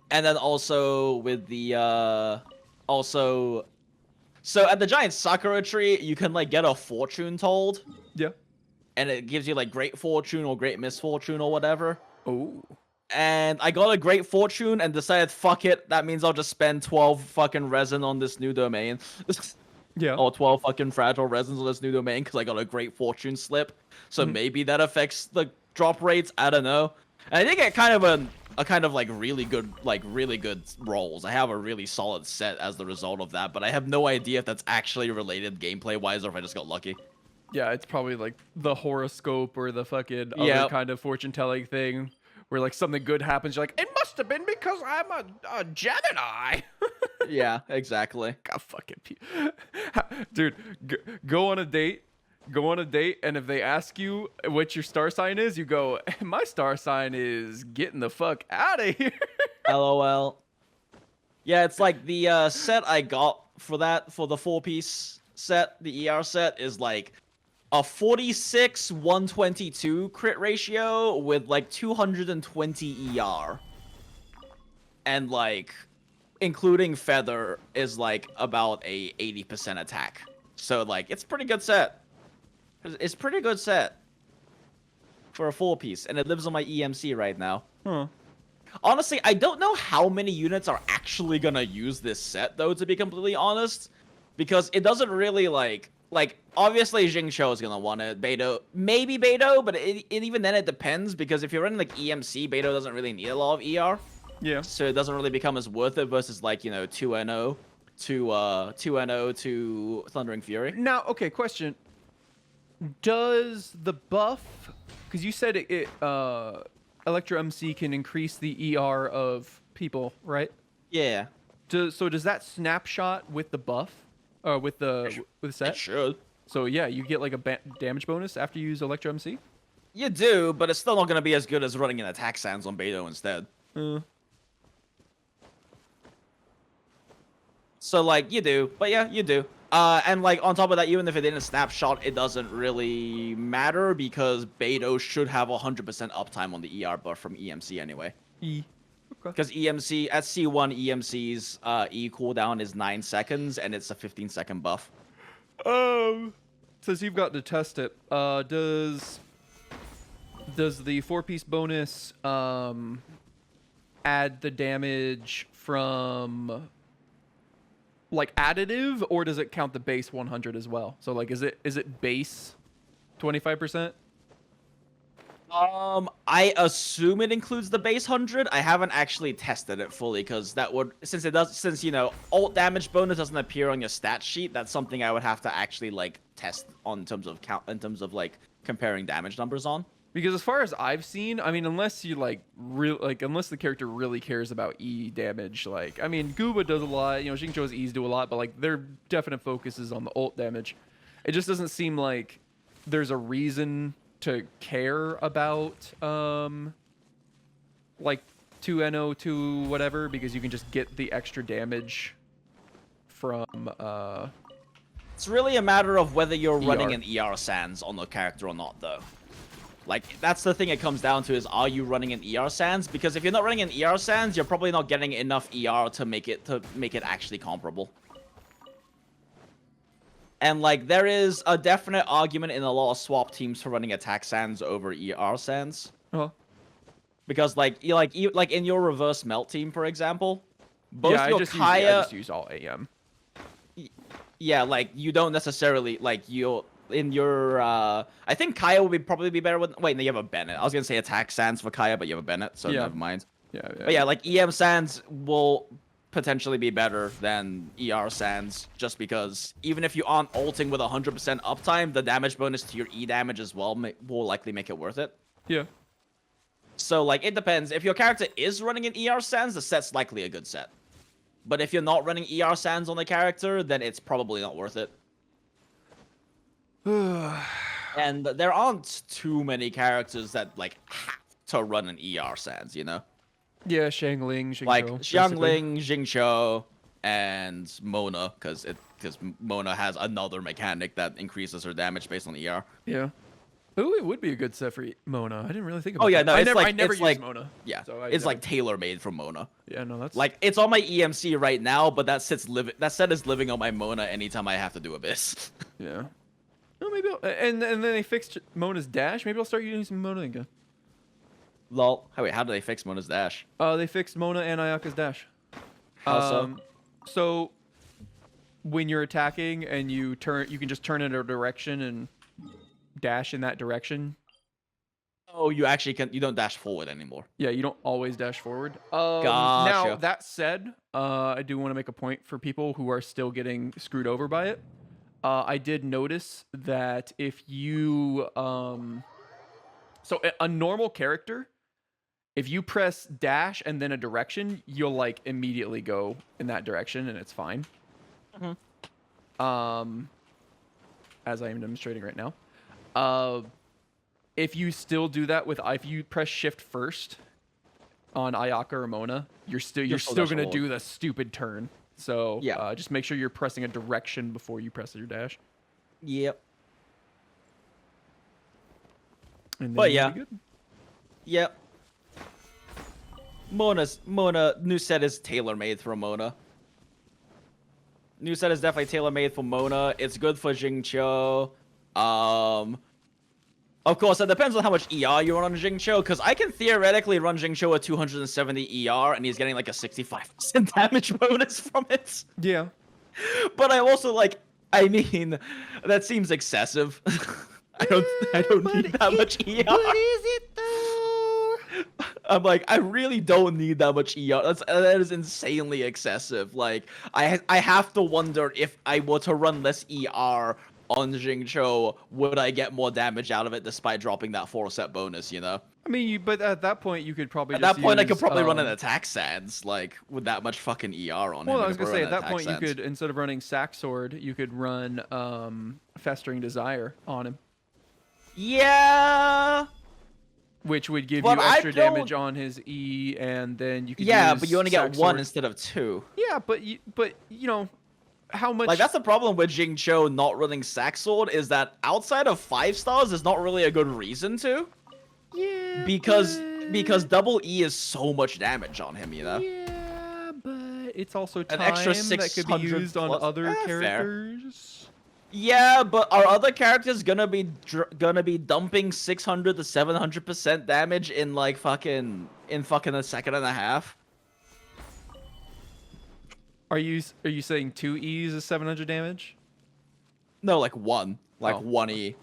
then also with the so at the giant Sakura tree, you can like get a fortune told. Yeah. And it gives you like great fortune or great misfortune or whatever. Oh. And I got a great fortune and decided, fuck it, that means I'll just spend 12 fucking resin on this new domain. Yeah. Or 12 fucking fragile resins on this new domain because I got a great fortune slip. So maybe that affects the drop rates. I don't know. And I did get kind of a kind of like really good rolls. I have a really solid set as the result of that, but I have no idea if that's actually related gameplay wise or if I just got lucky. Yeah, it's probably like the horoscope or the fucking other kind of fortune telling thing where like something good happens. You're like, it must have been because I'm a Gemini. Yeah, exactly. God fucking dude, go on a date. Go on a date, and if they ask you what your star sign is, you go, my star sign is getting the fuck out of here. LOL. Yeah, it's like the set I got for the 4-piece set, the ER set, is like a 46-122 crit ratio with like 220 ER. And like, including Feather, is like about a 80% attack. So like, it's a pretty good set. It's a pretty good set for a 4-piece, and it lives on my EMC right now. Huh. Honestly, I don't know how many units are actually gonna use this set, though, to be completely honest. Because it doesn't really, like obviously Jinjinx is gonna want it. Beidou, maybe Beidou, but even then it depends, because if you're running, like, EMC, Beidou doesn't really need a lot of ER. Yeah. So it doesn't really become as worth it versus, like, you know, 2NO to Thundering Fury. Now, okay, question. Does the buff, because you said Electro MC can increase the ER of people, right? Yeah. So does that snapshot with the buff, with the set? It should. So yeah, you get like a damage bonus after you use Electro MC. You do, but it's still not going to be as good as running an attack sands on Beidou instead. So like you do, but yeah, you do. And like on top of that, even if it didn't snapshot, it doesn't really matter because Beidou should have 100% uptime on the ER buff from EMC anyway. Because EMC at C1 EMC's E cooldown is 9 seconds and it's a 15-second buff. Since you've got to test it, does the 4-piece bonus add the damage from like additive, or does it count the base 100 as well? So like, is it base 25%? I assume it includes the base 100. I haven't actually tested it fully because that would, since you know, ult damage bonus doesn't appear on your stat sheet. That's something I would have to actually like test on in terms of like comparing damage numbers on. Because as far as I've seen, I mean, unless you unless the character really cares about E damage, like, I mean, Gooba does a lot, you know, Jinjinx's E's do a lot, but like their definite focus is on the ult damage. It just doesn't seem like there's a reason to care about like 2NO to whatever, because you can just get the extra damage from It's really a matter of whether you're running an ER Sans on the character or not, though. Like, that's the thing it comes down to, is are you running an ER Sans? Because if you're not running an ER Sans, you're probably not getting enough ER to make it actually comparable. And like, there is a definite argument in a lot of swap teams for running attack Sans over ER Sans. Because like in your reverse melt team, for example, both your Kaya, I just use all AM. Yeah, like you don't necessarily like in your I think Kaya would probably be better with. Wait, no, you have a Bennett. I was gonna say attack Sans for Kaya, but you have a Bennett, so never mind. Yeah. But yeah, like EM Sans will potentially be better than ER Sans, just because even if you aren't ulting with 100% uptime, the damage bonus to your E damage as well will likely make it worth it. Yeah. So like, it depends. If your character is running an ER Sans, the set's likely a good set. But if you're not running ER Sans on the character, then it's probably not worth it. And there aren't too many characters that like have to run an ER Sans, you know? Yeah, Xiangling, Xingqiu. Like Xiangling, Xingqiu, and Mona, because Mona has another mechanic that increases her damage based on ER. Yeah. Ooh, it would be a good set for Mona. I didn't really think about Oh yeah, that. no, it's I never it's used Mona. Yeah, So it's like tailor-made for Mona. Yeah, no, that's Like it's on my EMC right now, but that set is living on my Mona anytime I have to do Abyss. yeah. No, maybe and then they fixed Mona's dash. Maybe I'll start using Mona again. Lol. Wait, how do they fix Mona's dash? They fixed Mona and Ayaka's dash. How so? So when you're attacking and you can just turn in a direction and dash in that direction. Oh, you actually you don't dash forward anymore. Yeah, you don't always dash forward. Gotcha. Now that said, I do want to make a point for people who are still getting screwed over by it. I did notice that if you so a normal character, if you press dash and then a direction, you'll like immediately go in that direction and it's fine. As I am demonstrating right now. If you still do that if you press shift first on Ayaka or Mona, you're still gonna do the stupid turn. So yeah, just make sure you're pressing a direction before you press your dash. Yep. And but yeah. Yep. Mona new set is tailor-made for Mona. New set is definitely tailor-made for Mona. It's good for Jingqiu. Of course, it depends on how much ER you run on Jingqiu, because I can theoretically run Jingqiu at 270 ER, and he's getting like a 65% damage bonus from it. Yeah. But I also I mean, that seems excessive. I don't need that much ER. What is it though? I'm like, I really don't need that much ER. That is insanely excessive. Like, I have to wonder if I were to run less ER on Jingqiu, would I get more damage out of it despite dropping that 4-set bonus, you know? I mean, but at that point, you could probably I could probably run an attack sands, like, with that much fucking ER on him. Well, I was gonna say, at that point, you could, instead of running Sack Sword, you could run Festering Desire on him. Yeah! Which would give you extra damage on his E, and then you could use but you only get Sack 1 Sword. instead of 2. Yeah, but you know, how much... Like, that's the problem with Jingqiu not running Sack Sword, is that outside of 5 stars, there's not really a good reason to. Yeah, because double E is so much damage on him, you know? Yeah, but it's also time an extra that could be used on other characters. Fair. Yeah, but are other characters gonna be dumping 600 to 700% damage in like fucking a second and a half? Are you saying 2 E's is 700 damage? No, like 1. Like 1 E.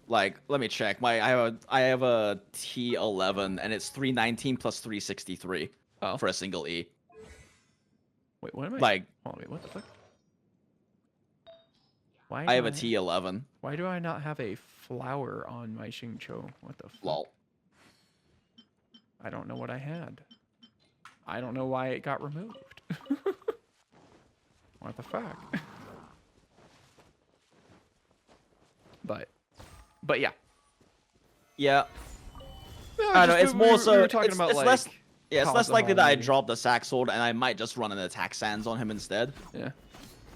Like, let me check. I have a T11 and it's 319 plus 363 for a single E. Wait, what am I? Like, hold on, wait, what the fuck? Why I have a T11. Why do I not have a flower on my Jingqiu? What the fuck? Lol. I don't know what I had. I don't know why it got removed. What the fuck? But yeah. Yeah. No, I know, it's more so. We were talking about, it's like, less. Yeah, it's less likely that I Kazuha. drop the Sack Sword and I might just run an Attack Sands on him instead. Yeah.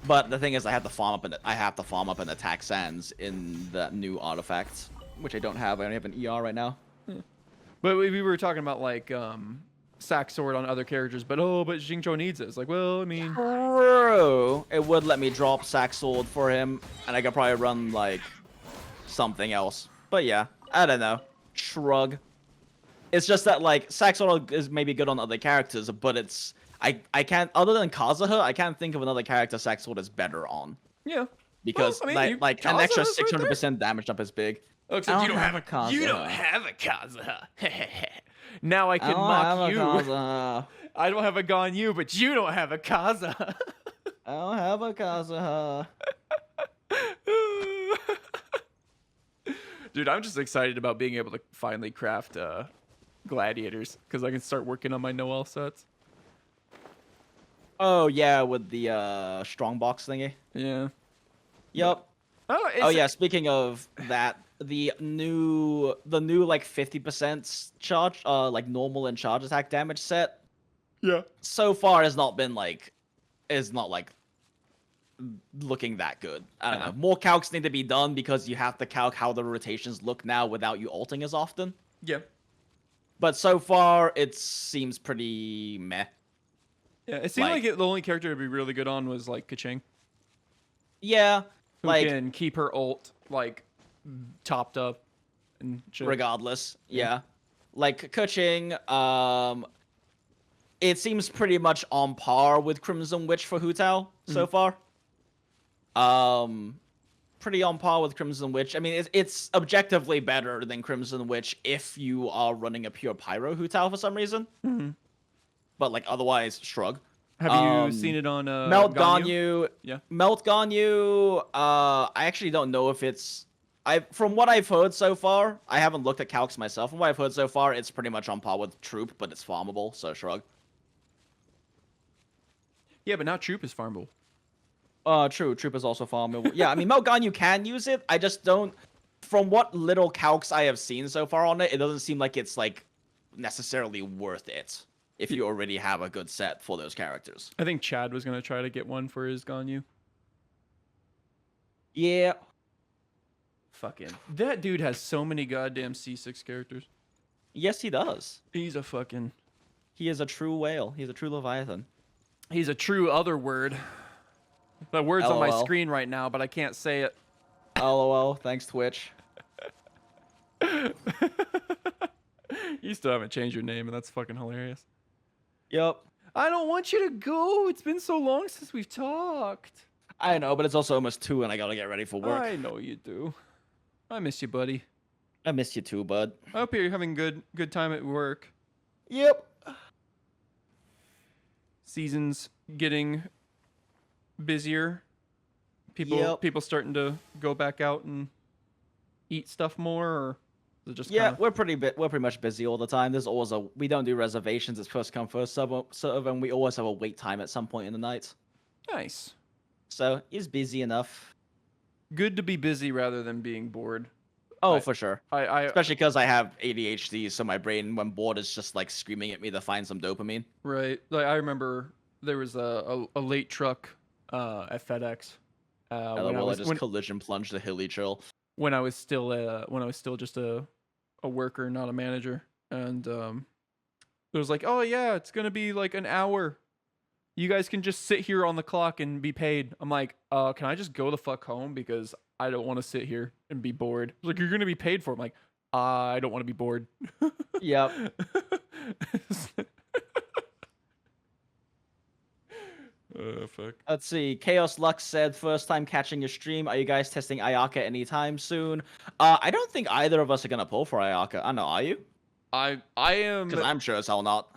But the thing is, I have to farm up an Attack Sands in that new artifact, which I don't have. I only have an ER right now. Yeah. But we were talking about like Sack Sword on other characters, but Jingqiu needs it. It's like, well, I mean, True. It would let me drop Sack Sword for him, and I could probably run like something else. But yeah, I don't know. Shrug. It's just that like Sack Sword is maybe good on other characters, but it's I can't, other than Kazuha, I can't think of another character Sack Sword is better on. Yeah. Because well, I mean, like an extra 600% damage jump is big. Oh, except you don't have a Kazuha. You don't have a Kazuha. Now I can mock you. I don't have a Ganyu, but you don't have a Kazuha. I don't have a Kazuha. Dude, I'm just excited about being able to finally craft gladiators, because I can start working on my Noel sets. Oh yeah, with the strong box thingy. Yeah. Yep. Oh yeah, speaking of that, the new like 50% charge, like normal and charge attack damage set. Yeah. So far has not been like is not like looking that good. I don't know. More calcs need to be done because you have to calc how the rotations look now without you ulting as often. Yeah. But so far, it seems pretty meh. Yeah, it seemed like the only character to be really good on was like Kaching. Yeah, Who can keep her ult like topped up and shit. Regardless, yeah. Like Kaching, it seems pretty much on par with Crimson Witch for Hu Tao so far. Pretty on par with Crimson Witch. I mean, it's objectively better than Crimson Witch if you are running a pure Pyro Hu Tao for some reason. But like otherwise, shrug. Have you seen it on Melt Ganyu? Yeah. Melt Ganyu. I actually don't know if it's. From what I've heard so far, I haven't looked at calcs myself. From what I've heard so far, it's pretty much on par with Troop, but it's farmable. So shrug. Yeah, but now Troop is farmable. True. Troop is also farmable. Yeah, I mean, Melt Ganyu can use it. I just don't. From what little calcs I have seen so far on it, it doesn't seem like it's like necessarily worth it if you already have a good set for those characters. I think Chad was gonna try to get one for his Ganyu. Yeah. Fucking that dude has so many goddamn C6 characters. Yes, he does. He's a fucking. He is a true whale. He's a true Leviathan. He's a true other word. The word's on my LOL. screen right now, but I can't say it. LOL. Thanks, Twitch. You still haven't changed your name, and that's fucking hilarious. Yep. I don't want you to go. It's been so long since we've talked. I know, but it's also almost 2 and I gotta get ready for work. I know you do. I miss you, buddy. I miss you too, bud. I hope you're having good time at work. Yep. Season's getting busier. People starting to go back out and eat stuff more, or is it just kinda... we're pretty much busy all the time. There's always we don't do reservations. It's first come first serve, and we always have a wait time at some point in the night. Nice. So he's busy enough. Good to be busy rather than being bored. Oh, for sure. I Especially because I have ADHD, so my brain, when bored, is just like screaming at me to find some dopamine. Right. Like I remember there was a late truck at FedEx. When I just collision plunged the hilly chill. When I was still just a worker, not a manager, and it was like, oh yeah, it's gonna be like an hour. You guys can just sit here on the clock and be paid. I'm like, can I just go the fuck home because I don't want to sit here and be bored. Like, you're gonna be paid for it. I'm like, I don't want to be bored. Yep. Fuck. Let's see. Chaos Lux said, first time catching a stream. Are you guys testing Ayaka anytime soon? I don't think either of us are gonna pull for Ayaka. I know, are you? I am. Because I'm sure as hell not.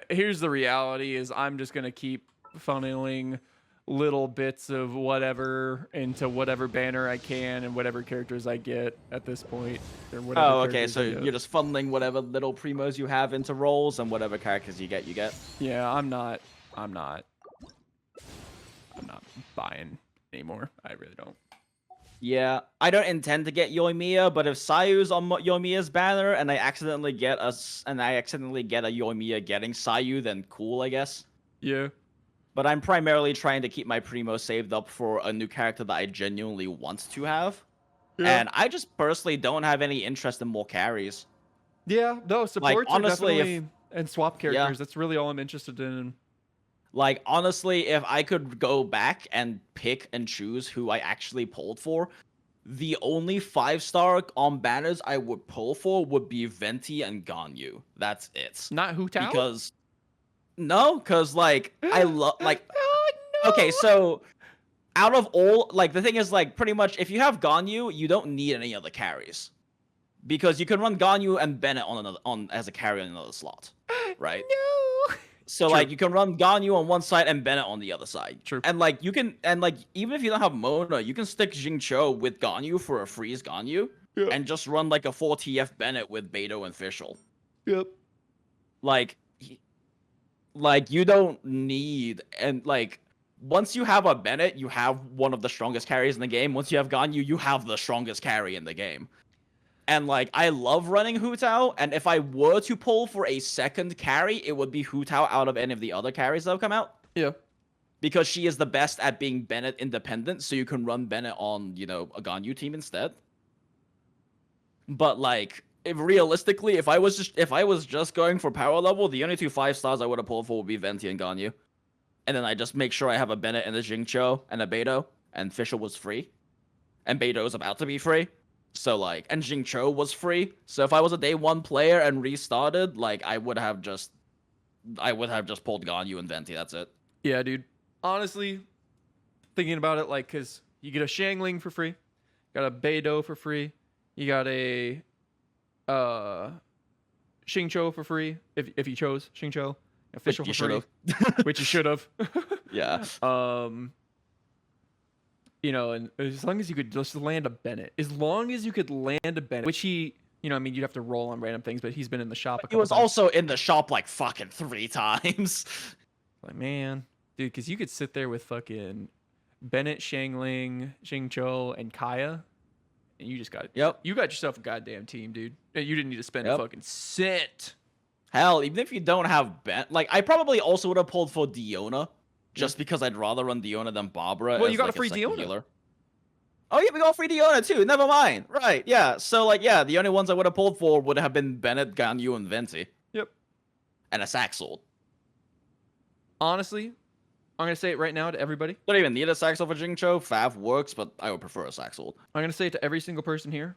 Here's the reality: is I'm just gonna keep funneling little bits of whatever into whatever banner I can and whatever characters I get at this point. Or whatever okay. So you're just funneling whatever little primos you have into roles, and whatever characters you get, you get. Yeah, I'm not buying anymore. I really don't. Yeah, I don't intend to get Yoimiya, but if Sayu's on Yoimiya's banner and I accidentally get a Yoimiya getting Sayu, then cool, I guess. Yeah. But I'm primarily trying to keep my Primo saved up for a new character that I genuinely want to have. Yeah. And I just personally don't have any interest in more carries. Yeah, no, supports like, honestly, are definitely... and swap characters, yeah. That's really all I'm interested in. Like, honestly, if I could go back and pick and choose who I actually pulled for, the only 5-star on banners I would pull for would be Venti and Ganyu. That's it. Not Hu Tao? Because, like, I love, like... Oh, no! Okay, so, out of all, like, the thing is, like, pretty much, if you have Ganyu, you don't need any other carries. Because you can run Ganyu and Bennett as a carry on another slot, right? No! So, true. Like, you can run Ganyu on one side and Bennett on the other side. True. And, like, you can... And, like, even if you don't have Mona, you can stick Jingcho with Ganyu for a freeze Ganyu. Yep. And just run, like, a 4TF Bennett with Beto and Fischl. Yep. Like, you don't need... And, like, once you have a Bennett, you have one of the strongest carries in the game. Once you have Ganyu, you have the strongest carry in the game. And, like, I love running Hu Tao, and if I were to pull for a second carry, it would be Hu Tao out of any of the other carries that have come out. Yeah. Yeah. because she is the best at being Bennett independent, so you can run Bennett on, you know, a Ganyu team instead. But like, realistically, if I was just going for power level, the only 2 5-stars I would have pulled for would be Venti and Ganyu. And then I just make sure I have a Bennett and a Jincho and a Beidou, and Fischl was free. And Beidou is about to be free. So like, and Jincho was free. So if I was a day 1 player and restarted, like I would have just pulled Ganyu and Venti, that's it. Yeah, dude. Honestly, thinking about it, like, because you get a Xiangling for free, got a Beidou for free, you got a Xingqiu for free, if you chose Xingqiu. Official for free. Which you should have. Yeah. You know, and as long as you could just land a Bennett. As long as you could land a Bennett, which he, you know, I mean, you'd have to roll on random things, but he's been in the shop a couple He was times. also in the shop like fucking 3 times. Like, man. Dude, because you could sit there with fucking Bennett, Xiangling, Xingqiu, and Kaya, and you just got you got yourself a goddamn team, dude. And you didn't need to spend a fucking cent. Hell, even if you don't have like, I probably also would have pulled for Diona, just because I'd rather run Diona than Barbara. Well, as, you got like, a free Diona. Healer. Oh yeah, we got free Diona too. Never mind. Right? Yeah. So like, yeah, the only ones I would have pulled for would have been Bennett, Ganyu, and Venti. Yep. And a Sack Sword. Honestly, I'm gonna say it right now to everybody. Don't even need a Sack Sword for Jincho. Fav works, but I would prefer a Sack Sword. I'm gonna say it to every single person here.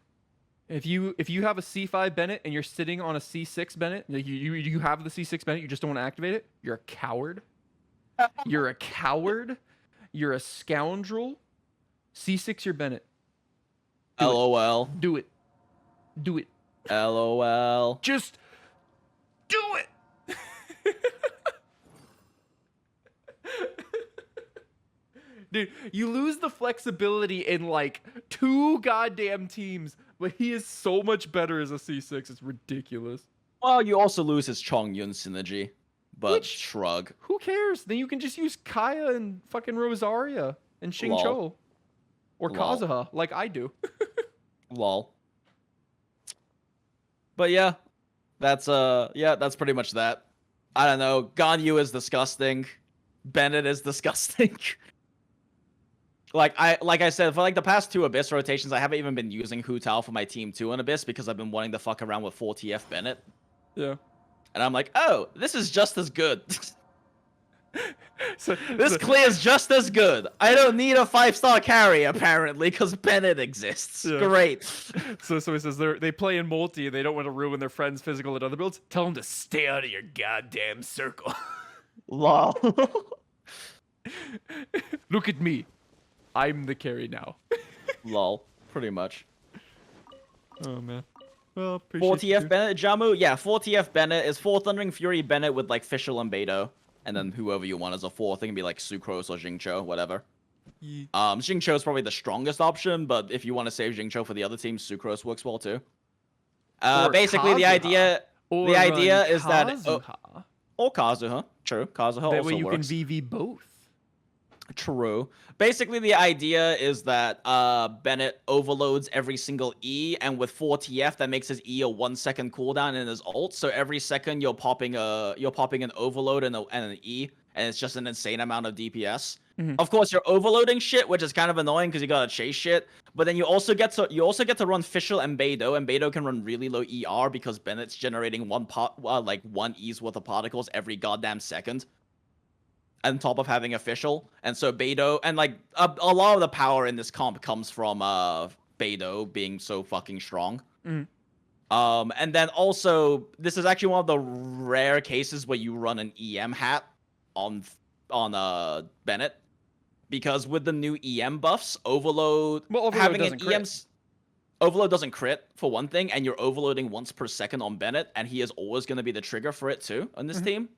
If you have a C5 Bennett and you're sitting on a C6 Bennett, like you have the C6 Bennett, you just don't want to activate it, you're a coward. You're a coward. You're a scoundrel. C6 your Bennett. LOL. Do it. Do it. LOL. Just do it. Dude, you lose the flexibility in like 2 goddamn teams, but he is so much better as a C6. It's ridiculous. Well, you also lose his Chongyun synergy, but shrug. Who cares? Then you can just use Kaya and fucking Rosaria and Xingqiu. Or Kazuha, like I do. Lol. But yeah, that's pretty much that. I don't know. Ganyu is disgusting. Bennett is disgusting. Like I said, for like the past 2 Abyss rotations, I haven't even been using Hu Tao for my team 2 on Abyss because I've been wanting to fuck around with 4TF Bennett. Yeah. And I'm like, oh, this is just as good. This clear's just as good. I don't need a 5-star carry apparently because Bennett exists. Yeah. Great. So he says they play in multi and they don't want to ruin their friends' physical and other builds. Tell them to stay out of your goddamn circle. Lol. Look at me. I'm the carry now. Lol. Pretty much. Oh man. Well, 4TF Bennett, Jamu? Yeah, 4TF Bennett is 4 Thundering Fury Bennett with like Fischl and Beidou. And then whoever you want as a 4th. It can be like Sucrose or Jincho, whatever. Yeah. Jincho is probably the strongest option, but if you want to save Jincho for the other team, Sucrose works well too. Basically, Kazuha. the idea is that or Kazuha. True, Kazuha that also way you works. can VV both. True. Basically, the idea is that Bennett overloads every single E, and with 4TF, that makes his E a 1-second cooldown in his ult. So every second you're popping an overload and an E, and it's just an insane amount of DPS. Mm-hmm. Of course, you're overloading shit, which is kind of annoying because you gotta chase shit. But then you also get to run Fischl and Beidou can run really low ER because Bennett's generating one E's worth of particles every goddamn second. On top of having Fischl, and so Beidou, and like a lot of the power in this comp comes from Beidou being so fucking strong. Mm. And then also this is actually one of the rare cases where you run an EM hat on Bennett, because with the new EM buffs, Overload having an EM's Overload doesn't crit for one thing, and you're overloading once per second on Bennett, and he is always going to be the trigger for it too on this team.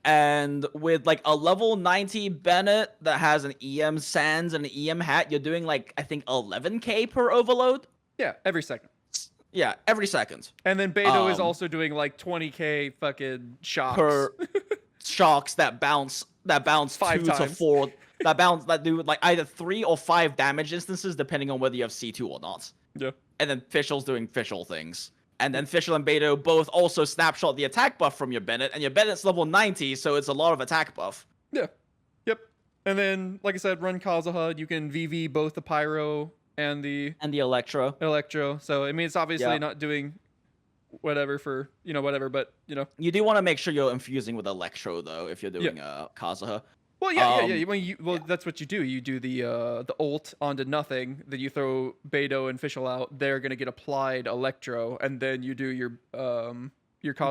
And with like a level 90 Bennett that has an EM Sands and an EM hat, you're doing like, I think 11k per overload. Yeah, every second. Yeah, every second. And then Beidou is also doing like 20k fucking shocks. Per shocks that bounce 5 2 times. to 4 that do like either 3 or 5 damage instances depending on whether you have C2 or not. Yeah. And then Fischl's doing Fischl things. And then Fischl and Beidou both also snapshot the attack buff from your Bennett, and your Bennett's level 90, so it's a lot of attack buff. Yeah. And then, like I said, run Kazuha. You can VV both the Pyro and the Electro. Electro. So, I mean, it's obviously Yeah. not doing whatever for, whatever, but, You do want to make sure you're infusing with Electro, though, if you're doing Kazuha. Well, yeah. Um, That's what you do. You do the ult onto nothing, then you throw Beidou and Fischl out. They're gonna get applied Electro, and then you do your Kazuha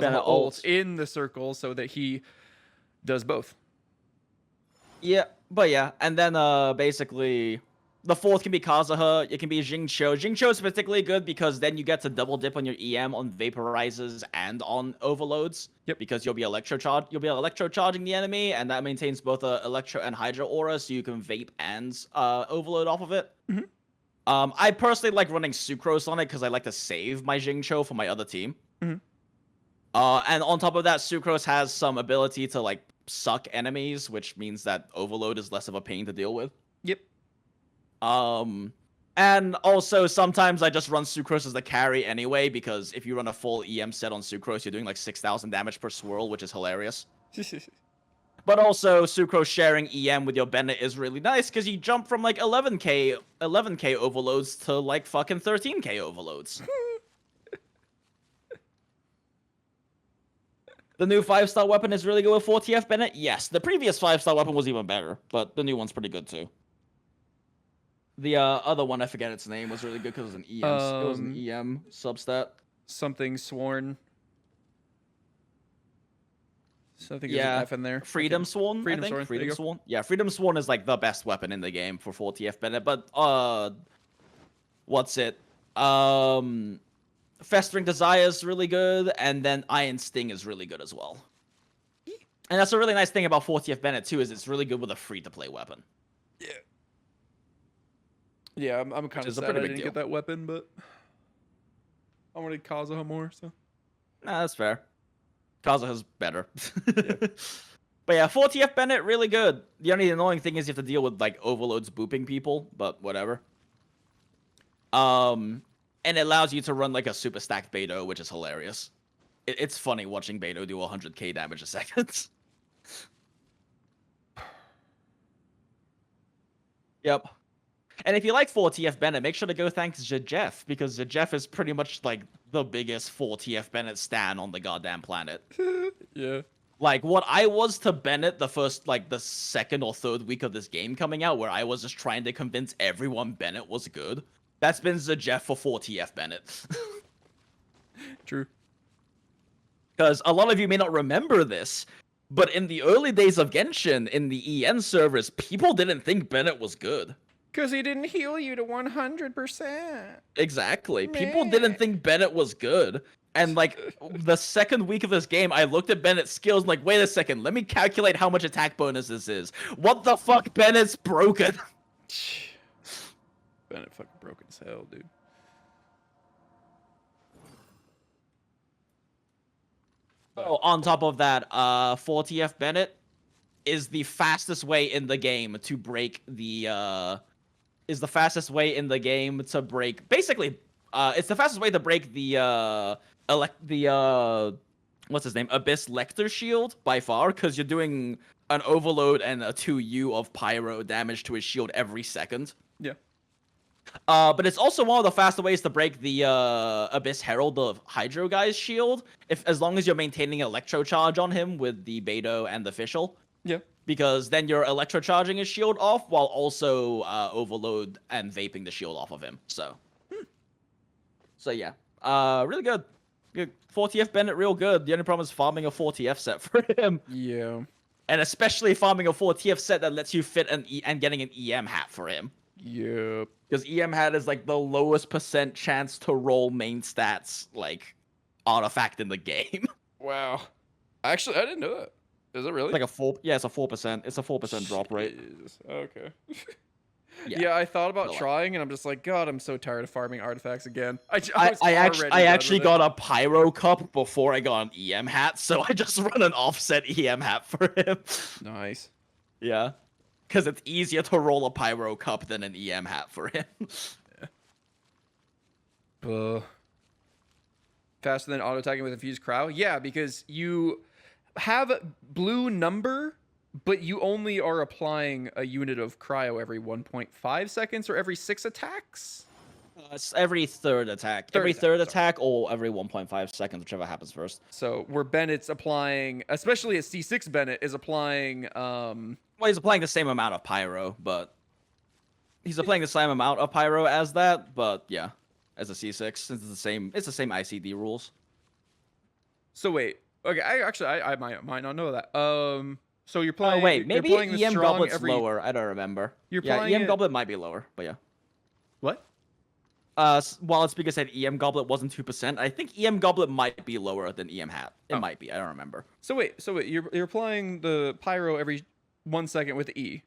Bennett ult ult. in the circle so that he does both. Yeah, but yeah, and then basically the fourth can be Kazuha, it can be Jingcho. Jingcho is particularly good because then you get to double dip on your EM on vaporizers and on overloads. Yep. Because you'll be electro charging the enemy, and that maintains both a electro and hydro aura, so you can vape and overload off of it. Mhm. I personally like running sucrose on it because I like to save my Jingcho for my other team. Mhm. And on top of that, sucrose has some ability to like suck enemies, which means that overload is less of a pain to deal with. Yep. And also sometimes I just run sucrose as the carry anyway, because if you run a full EM set on sucrose, you're doing like 6,000 damage per swirl, which is hilarious. But also sucrose sharing EM with your Bennett is really nice because you jump from like 11k overloads to like fucking 13k overloads. The new 5-star weapon is really good with 4TF Bennett? Yes. The previous 5-star weapon was even better, but the new one's pretty good too. The other one, I forget its name, was really good because it was an EM. It was an EM substat. Something sworn. So I think there's an F in there. Freedom Sworn. Freedom I think. Sworn. Freedom Sworn. Yeah, Freedom Sworn is like the best weapon in the game for 4TF Bennett. But what's it? Festering Desire is really good, and then Iron Sting is really good as well. And that's a really nice thing about 4TF Bennett too, is it's really good with a free-to-play weapon. Yeah. Yeah, I'm kind of sad I didn't get that weapon, but I wanted Kazuha more, so. Nah, that's fair. Kazuha's better. Yeah. But yeah, 4TF Bennett, really good. The only annoying thing is you have to deal with, like, overloads booping people, but whatever. And it allows you to run, like, a super stacked Beidou, which is hilarious. It's funny watching Beidou do 100k damage a second. Yep. And if you like 4TF Bennett, make sure to go thank Jeff, because Jeff is pretty much, like, the biggest 4TF Bennett stan on the goddamn planet. Yeah. Like, what I was to Bennett the first, like, the second or third week of this game coming out, where I was just trying to convince everyone Bennett was good, that's been Jeff for 4TF Bennett. True. Because a lot of you may not remember this, but in the early days of Genshin, in the EN servers, people didn't think Bennett was good. Because he didn't heal you to 100%. Exactly. Man. People didn't think Bennett was good. And, like, the second week of this game, I looked at Bennett's skills and, like, wait a second, let me calculate how much attack bonus this is. What the fuck? Bennett's broken. Bennett fucking broken as hell, dude. Oh, on top of that, 4TF Bennett is the fastest way in the game to break the, basically, it's the fastest way to break the, what's his name? Abyss Lecter shield by far, because you're doing an overload and a 2U of pyro damage to his shield every second. Yeah. But it's also one of the faster ways to break the Abyss Herald of Hydro guy's shield, as long as you're maintaining electro charge on him with the Beidou and the Fischl. Yeah. Because then you're electro charging his shield off while also overload and vaping the shield off of him. So yeah, really good. Good. 4TF Bennett, real good. The only problem is farming a 4TF set for him. Yeah. And especially farming a 4TF set that lets you fit and getting an EM hat for him. Yep. Because EM hat is like the lowest % chance to roll main stats, like, artifact in the game. Wow. Actually, I didn't know that. Is it really? Like a 4%. Yeah, it's a 4%. It's a 4% drop rate. Okay. Yeah, I thought about like, trying, and I'm just like, God, I'm so tired of farming artifacts again. I actually got a pyro cup before I got an EM hat, so I just run an offset EM hat for him. Nice. Yeah. Because it's easier to roll a pyro cup than an EM hat for him. Yeah. Faster than auto attacking with infused crow? Yeah, because you have blue number, But you only are applying a unit of cryo every 1.5 seconds or every 6 attacks? It's every third attack. Every third attack or every 1.5 seconds, whichever happens first. So where Bennett's applying, especially a C6 Bennett is applying... Well, he's applying the same amount of pyro, but... He's applying the same amount of pyro as that, but yeah. As a C6, since it's the same ICD rules. So wait. Okay, I might not know that. So you're playing... Oh, wait, maybe you're playing EM Goblet's lower. I don't remember. You're playing EM Goblet might be lower, but yeah. What? While Speaker said EM Goblet wasn't 2%, I think EM Goblet might be lower than EM Hat. It might be. I don't remember. So wait. You're applying the pyro every 1 second with E,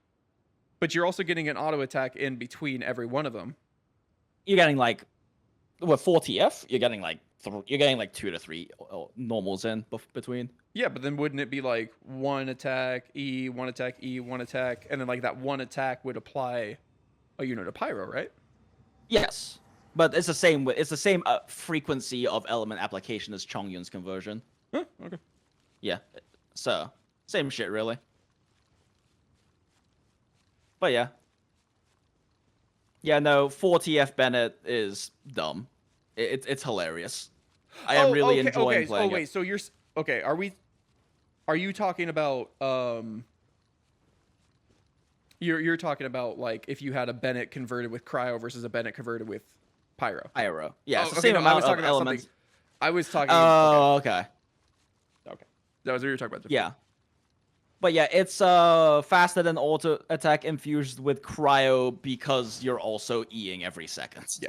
but you're also getting an auto attack in between every one of them. You're getting like, with 4 TF, you're getting like 2 to 3 normals in between. Yeah, but then wouldn't it be like 1 attack E, 1 attack E, 1 attack, and then like that 1 attack would apply a unit of pyro, right? Yes. But it's the same. It's the same frequency of element application as Chongyun's conversion. Huh, okay. Yeah. So same shit, really. But yeah. Yeah. No. 4TF Bennett is dumb. It's hilarious. I am really enjoying playing. Oh wait. It. So you're okay? Are you talking about You're talking about like if you had a Bennett converted with cryo versus a Bennett converted with pyro. Pyro. Yeah, it's the okay, same no, amount I was talking of about elements. something. I was talking. Oh, okay. Okay. That was what you were talking about. Yeah. But yeah, it's faster than auto attack infused with cryo because you're also E-ing every second. Yeah.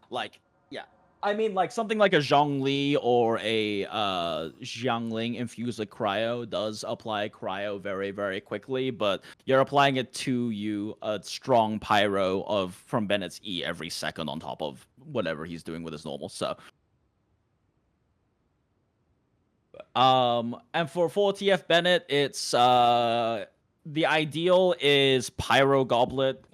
Like, yeah. I mean, like something like a Zhongli or a Xiangling infused with cryo does apply cryo very, very quickly, but you're applying it to you a strong pyro from Bennett's E every second on top of whatever he's doing with his normal. So, and for 4TF Bennett, it's the ideal is Pyro Goblet,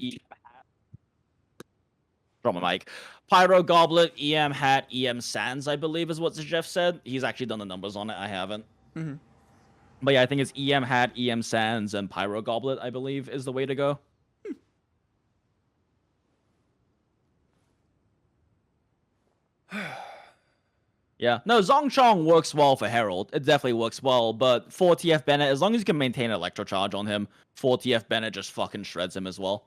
drop my mic. Pyro Goblet, EM Hat, EM Sands, I believe is what Jeff said. He's actually done the numbers on it. I haven't. Mm-hmm. But yeah, I think it's EM Hat, EM Sands, and Pyro Goblet, I believe, is the way to go. Yeah. No, Zongchong works well for Herald. It definitely works well, but 4TF Bennett, as long as you can maintain Electro Charge on him, 4TF Bennett just fucking shreds him as well.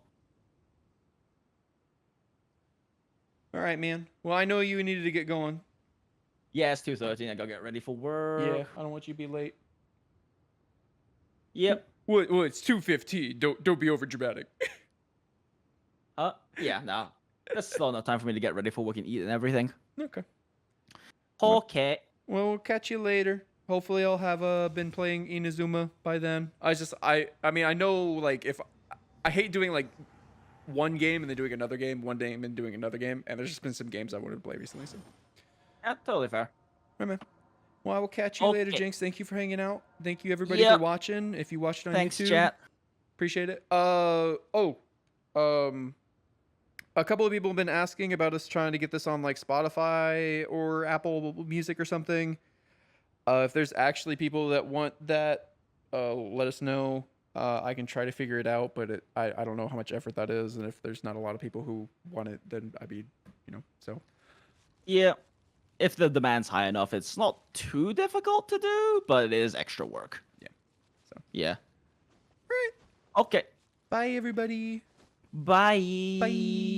All right, man. Well, I know you needed to get going. Yeah, it's 2:13. I gotta get ready for work. Yeah, I don't want you to be late. Yep. Well, it's 2:15. Don't be over dramatic. Yeah, no. That's still enough time for me to get ready for work and eat and everything. Okay. Okay. Well, we'll catch you later. Hopefully, I'll have been playing Inazuma by then. I mean, I know like if I hate doing like one game and then doing another game, one game and doing another game, and there's just been some games I wanted to play recently. So. Yeah, totally fair. All right, man. Well, I will catch you later, Jinx. Thank you for hanging out. Thank you everybody for watching. If you watched it on YouTube, thanks, chat. Appreciate it. A couple of people have been asking about us trying to get this on like Spotify or Apple Music or something. If there's actually people that want that, let us know. I can try to figure it out, but I don't know how much effort that is, and if there's not a lot of people who want it, then I'd be, so. Yeah, if the demand's high enough, it's not too difficult to do, but it is extra work. Yeah. So. Yeah. All right. Okay. Bye, everybody. Bye. Bye.